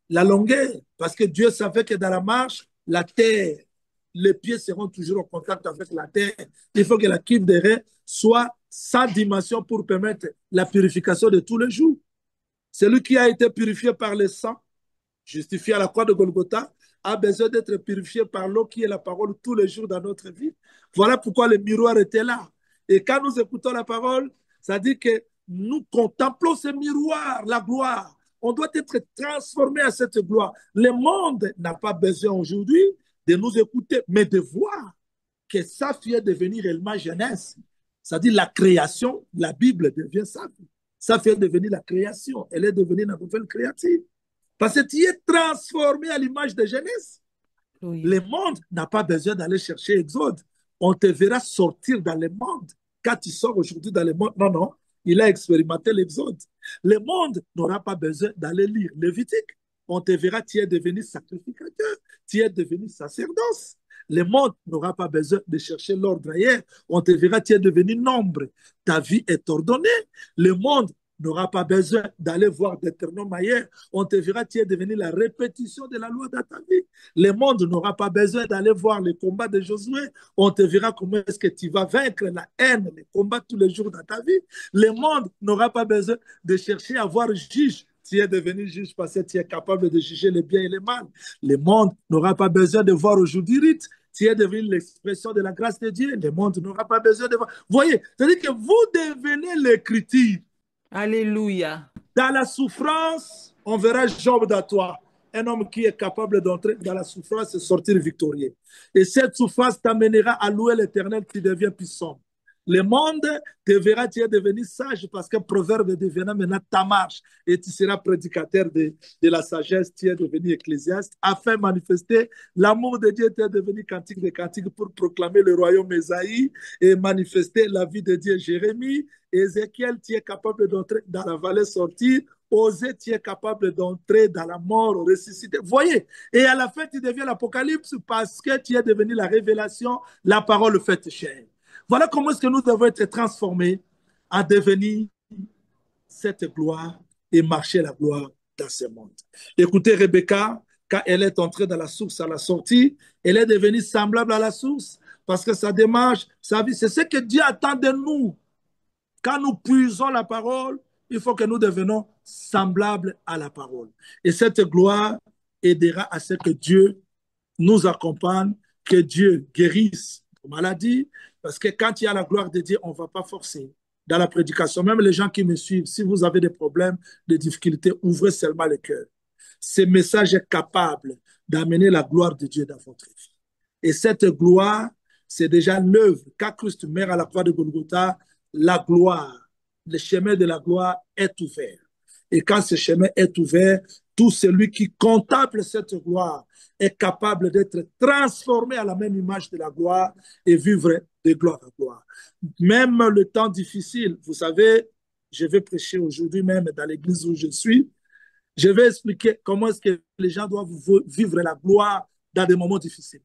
la longueur parce que Dieu savait que dans la marche, la terre, les pieds seront toujours en contact avec la terre. Il faut que la cuve d'airain soit sans dimension pour permettre la purification de tous les jours. Celui qui a été purifié par le sang, justifié à la croix de Golgotha, a besoin d'être purifié par l'eau qui est la parole tous les jours dans notre vie. Voilà pourquoi le miroir était là. Et quand nous écoutons la parole, ça dit que nous contemplons ce miroir, la gloire. On doit être transformé à cette gloire. Le monde n'a pas besoin aujourd'hui de nous écouter, mais de voir que sa fille est devenue réellement jeunesse. C'est-à-dire la création, la Bible devient sa fille. Sa fille est devenue la création. Elle est devenue la nouvelle créative. Parce que tu es transformé à l'image de jeunesse. Oui. Le monde n'a pas besoin d'aller chercher Exode. On te verra sortir dans le monde. Quand tu sors aujourd'hui dans le monde, non, non, il a expérimenté l'Exode. Le monde n'aura pas besoin d'aller lire Lévitique. On te verra, tu es devenu sacrificateur, tu es devenu sacerdoce. Le monde n'aura pas besoin de chercher l'ordre ailleurs. On te verra, tu es devenu nombre. Ta vie est ordonnée. Le monde n'aura pas besoin d'aller voir Deutéronome ailleurs. On te verra, tu es devenu la répétition de la loi dans ta vie. Le monde n'aura pas besoin d'aller voir les combats de Josué. On te verra comment est-ce que tu vas vaincre la haine, les combats tous les jours dans ta vie. Le monde n'aura pas besoin de chercher à voir juge. Tu es devenu juge parce que tu es capable de juger le bien et le mal. Le monde n'aura pas besoin de voir aujourd'hui rite. Tu es devenu l'expression de la grâce de Dieu. Le monde n'aura pas besoin de voir. Vous voyez, c'est-à-dire que vous devenez l'écriture. Alléluia. Dans la souffrance, on verra Job dans toi, un homme qui est capable d'entrer dans la souffrance et sortir victorieux. Et cette souffrance t'amènera à louer l'Éternel, tu deviens puissant. Le monde te verra, tu es devenu sage parce que Proverbe deviendra maintenant ta marche et tu seras prédicateur de la sagesse, tu es devenu ecclésiaste afin de manifester l'amour de Dieu, tu es devenu cantique de cantique pour proclamer le royaume Ésaïe et manifester la vie de Dieu Jérémie. Ézéchiel, tu es capable d'entrer dans la vallée sortir. Osée, tu es capable d'entrer dans la mort, ressusciter. Voyez, et à la fin, tu deviens l'Apocalypse parce que tu es devenu la révélation, la parole faite chair. Voilà comment est-ce que nous devons être transformés à devenir cette gloire et marcher la gloire dans ce monde. Écoutez, Rebecca, quand elle est entrée dans la source à la sortie, elle est devenue semblable à la source parce que sa démarche, sa vie, c'est ce que Dieu attend de nous. Quand nous puisons la parole, il faut que nous devenions semblables à la parole. Et cette gloire aidera à ce que Dieu nous accompagne, que Dieu guérisse nos maladies, parce que quand il y a la gloire de Dieu, on ne va pas forcer. Dans la prédication, même les gens qui me suivent, si vous avez des problèmes, des difficultés, ouvrez seulement le cœur. Ce message est capable d'amener la gloire de Dieu dans votre vie. Et cette gloire, c'est déjà l'œuvre. Quand Christ meurt à la croix de Golgotha, la gloire, le chemin de la gloire est ouvert. Et quand ce chemin est ouvert, tout celui qui contemple cette gloire est capable d'être transformé à la même image de la gloire et vivre de gloire à gloire. Même le temps difficile, vous savez, je vais prêcher aujourd'hui même dans l'église où je suis, je vais expliquer comment est-ce que les gens doivent vivre la gloire dans des moments difficiles.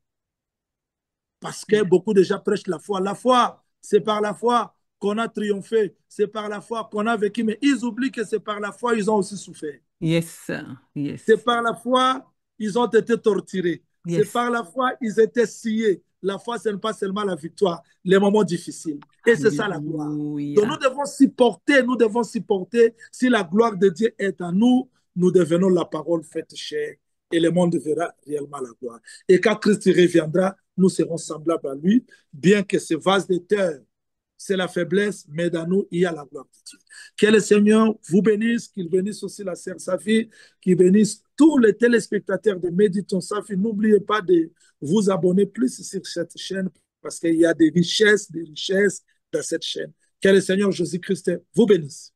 Parce que beaucoup de gens prêchent la foi. La foi, c'est par la foi qu'on a triomphé, c'est par la foi qu'on a vécu, mais ils oublient que c'est par la foi ils ont aussi souffert. Yes, yes, C'est par la foi ils ont été torturés. C'est yes. par la foi ils étaient sciés. La foi, ce n'est pas seulement la victoire, les moments difficiles. Et c'est ça la gloire. Donc nous devons supporter. Si la gloire de Dieu est en nous, nous devenons la parole faite chair et le monde verra réellement la gloire. Et quand Christ reviendra, nous serons semblables à lui, bien que ce vase de terre, c'est la faiblesse, mais dans nous, il y a la gloire de Dieu. Que le Seigneur vous bénisse, qu'il bénisse aussi la sœur Safi, qu'il bénisse tous les téléspectateurs de Méditons Safi. N'oubliez pas de vous abonner plus sur cette chaîne parce qu'il y a des richesses dans cette chaîne. Que le Seigneur Jésus-Christ vous bénisse.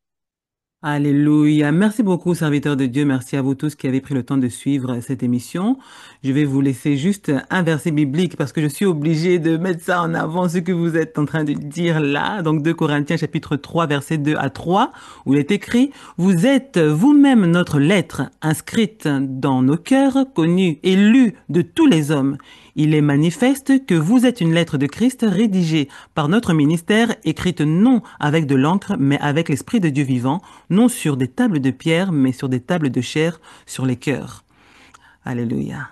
Alléluia. Merci beaucoup, serviteur de Dieu. Merci à vous tous qui avez pris le temps de suivre cette émission. Je vais vous laisser juste un verset biblique parce que je suis obligée de mettre ça en avant, ce que vous êtes en train de dire là. Donc 2 Corinthiens chapitre 3, versets 2 à 3, où il est écrit: Vous êtes vous-même notre lettre, inscrite dans nos cœurs, connue et lue de tous les hommes. Il est manifeste que vous êtes une lettre de Christ rédigée par notre ministère, écrite non avec de l'encre, mais avec l'Esprit de Dieu vivant, non sur des tables de pierre, mais sur des tables de chair, sur les cœurs. Alléluia.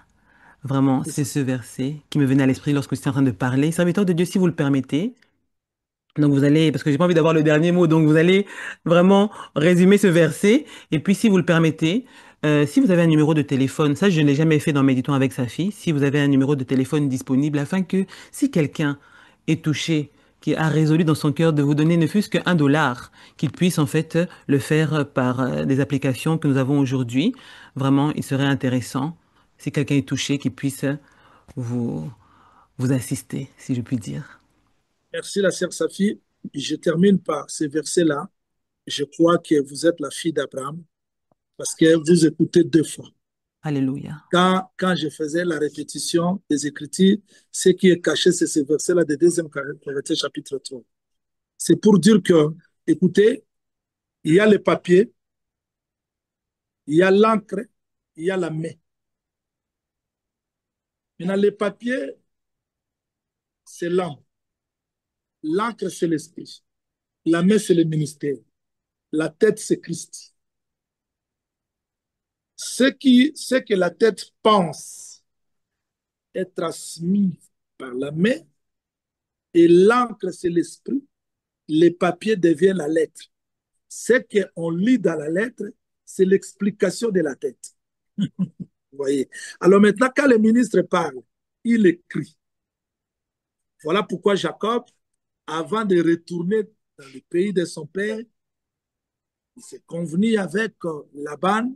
Vraiment, c'est ce verset qui me venait à l'esprit lorsque j'étais en train de parler. Serviteur de Dieu, si vous le permettez, donc vous allez, parce que j'ai pas envie d'avoir le dernier mot, donc vous allez vraiment résumer ce verset. Et puis si vous le permettez, si vous avez un numéro de téléphone, ça je ne l'ai jamais fait dans Méditons avec sa fille, si vous avez un numéro de téléphone disponible afin que si quelqu'un est touché qui a résolu dans son cœur de vous donner ne fût-ce qu'un dollar, qu'il puisse en fait le faire par des applications que nous avons aujourd'hui. Vraiment, il serait intéressant, si quelqu'un est touché, qu'il puisse vous, vous assister, si je puis dire. Merci, la sœur Safi. Je termine par ces versets-là. Je crois que vous êtes la fille d'Abraham parce que vous écoutez deux fois. Alléluia. Quand je faisais la répétition des Écritures, ce qui est caché, c'est ces versets-là de 2 Corinthiens, chapitre 3. C'est pour dire que, écoutez, il y a le papier, il y a l'encre, il y a la main. Maintenant, le papier, c'est l'âme. L'encre, c'est l'esprit. La main, c'est le ministère. La tête, c'est Christ. Ce que la tête pense est transmis par la main et l'encre, c'est l'esprit. Le papier devient la lettre. Ce qu'on lit dans la lettre, c'est l'explication de la tête. Vous voyez? Alors maintenant, quand le ministre parle, il écrit. Voilà pourquoi Jacob, avant de retourner dans le pays de son père, il s'est convenu avec Laban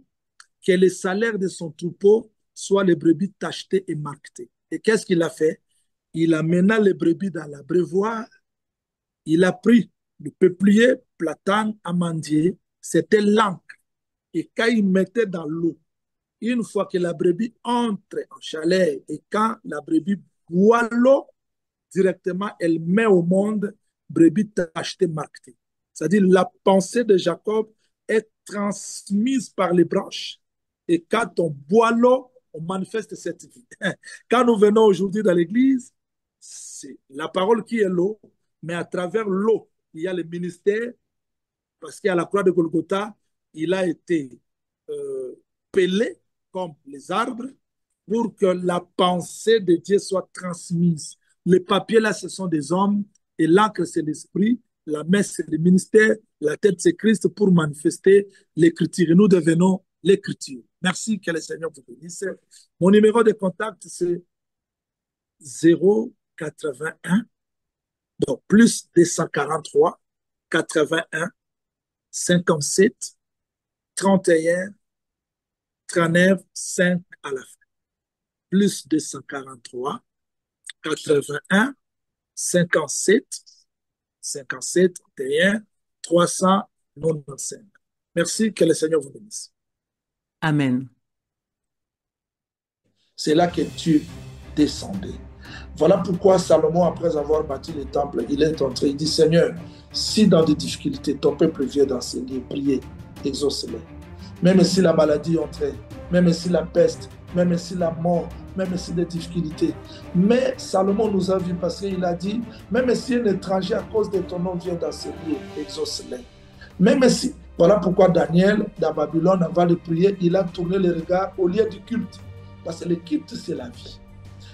que le salaire de son troupeau soit les brebis tachetées et marquetées. Et qu'est-ce qu'il a fait? Il amena les brebis dans l'abreuvoir, il a pris le peuplier, platane, amandier, c'était l'encre. Et quand il mettait dans l'eau, une fois que la brebis entre en chaleur et quand la brebis boit l'eau, directement, elle met au monde brebis tachetées, marquetées. C'est-à-dire la pensée de Jacob est transmise par les branches. Et quand on boit l'eau, on manifeste cette vie. Quand nous venons aujourd'hui dans l'église, c'est la parole qui est l'eau, mais à travers l'eau, il y a le ministère, parce qu'à la croix de Golgotha, il a été pelé comme les arbres pour que la pensée de Dieu soit transmise. Les papiers là, ce sont des hommes, et l'encre, c'est l'esprit, la main, c'est le ministère, la tête, c'est Christ pour manifester l'écriture. Et nous devenons l'écriture. Merci, que le Seigneur vous bénisse. Mon numéro de contact, c'est 081, donc plus 243, 81, 57, 31, 39, 5 à la fin. Plus 243, 81, 57, 57, 31, 395. Merci, que le Seigneur vous bénisse. Amen. C'est là que Dieu descendait. Voilà pourquoi Salomon, après avoir bâti le temple, il est entré, il dit, Seigneur, si dans des difficultés, ton peuple vient dans ces lieux, prier, exauce-les. Même si la maladie entrait, même si la peste, même si la mort, même si des difficultés. Mais Salomon nous a vu parce qu'il a dit, même si un étranger à cause de ton nom vient dans ces lieux, exauce-les. Même si, voilà pourquoi Daniel, dans Babylone, avant de prier, il a tourné le regard au lieu du culte. Parce que le culte, c'est la vie.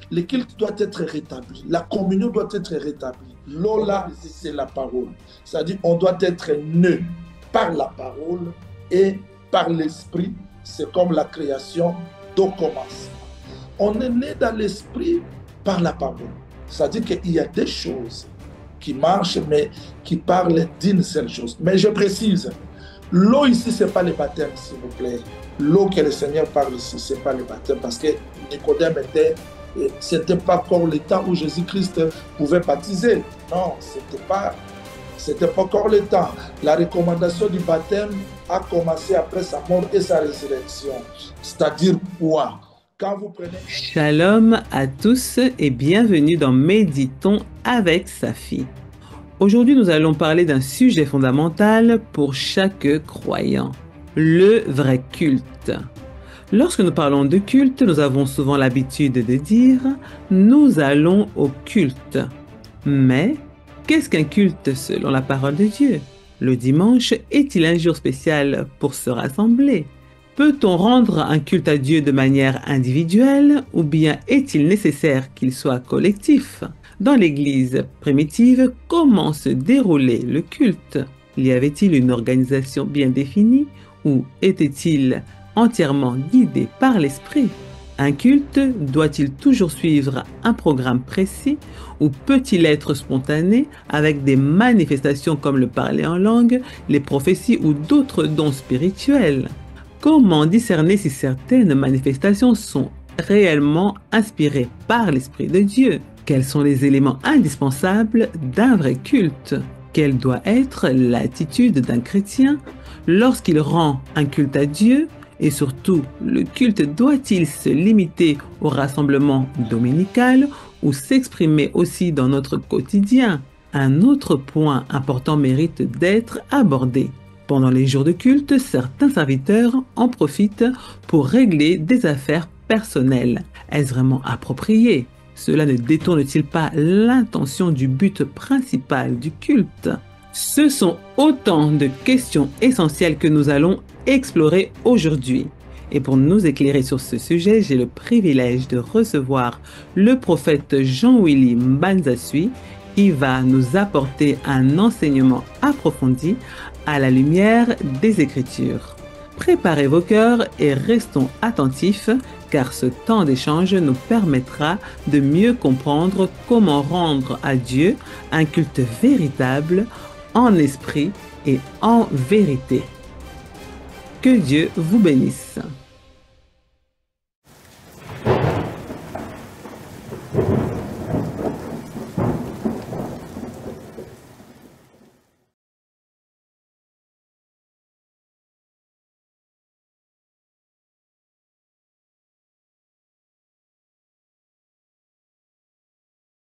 Le culte doit être rétabli. La communion doit être rétablie. L'eau là, c'est la parole. C'est-à-dire qu'on doit être né par la parole et par l'esprit. C'est comme la création d'au commencement. On est né dans l'esprit par la parole. C'est-à-dire qu'il y a des choses qui marchent, mais qui parlent d'une seule chose. Mais je précise, l'eau ici, ce n'est pas le baptême, s'il vous plaît. L'eau que le Seigneur parle ici, ce n'est pas le baptême, parce que Nicodème ce n'était pas encore le temps où Jésus-Christ pouvait baptiser. Non, ce n'était pas encore le temps. La recommandation du baptême a commencé après sa mort et sa résurrection. C'est-à-dire quoi? Quand vous prenez... Shalom à tous et bienvenue dans Méditons avec Safi. Aujourd'hui, nous allons parler d'un sujet fondamental pour chaque croyant, le vrai culte. Lorsque nous parlons de culte, nous avons souvent l'habitude de dire « nous allons au culte ». Mais qu'est-ce qu'un culte selon la parole de Dieu? Le dimanche est-il un jour spécial pour se rassembler? Peut-on rendre un culte à Dieu de manière individuelle ou bien est-il nécessaire qu'il soit collectif? Dans l'Église primitive, comment se déroulait le culte? Y avait-il une organisation bien définie ou était-il entièrement guidé par l'Esprit? Un culte doit-il toujours suivre un programme précis ou peut-il être spontané avec des manifestations comme le parler en langue, les prophéties ou d'autres dons spirituels? Comment discerner si certaines manifestations sont réellement inspirées par l'Esprit de Dieu? Quels sont les éléments indispensables d'un vrai culte? Quelle doit être l'attitude d'un chrétien lorsqu'il rend un culte à Dieu? Et surtout, le culte doit-il se limiter au rassemblement dominical ou s'exprimer aussi dans notre quotidien? Un autre point important mérite d'être abordé. Pendant les jours de culte, certains serviteurs en profitent pour régler des affaires personnelles. Est-ce vraiment approprié? Cela ne détourne-t-il pas l'intention du but principal du culte? Ce sont autant de questions essentielles que nous allons explorer aujourd'hui. Et pour nous éclairer sur ce sujet, j'ai le privilège de recevoir le prophète Jean-Willy Mbanzasui qui va nous apporter un enseignement approfondi à la lumière des Écritures. Préparez vos cœurs et restons attentifs car ce temps d'échange nous permettra de mieux comprendre comment rendre à Dieu un culte véritable en esprit et en vérité. Que Dieu vous bénisse.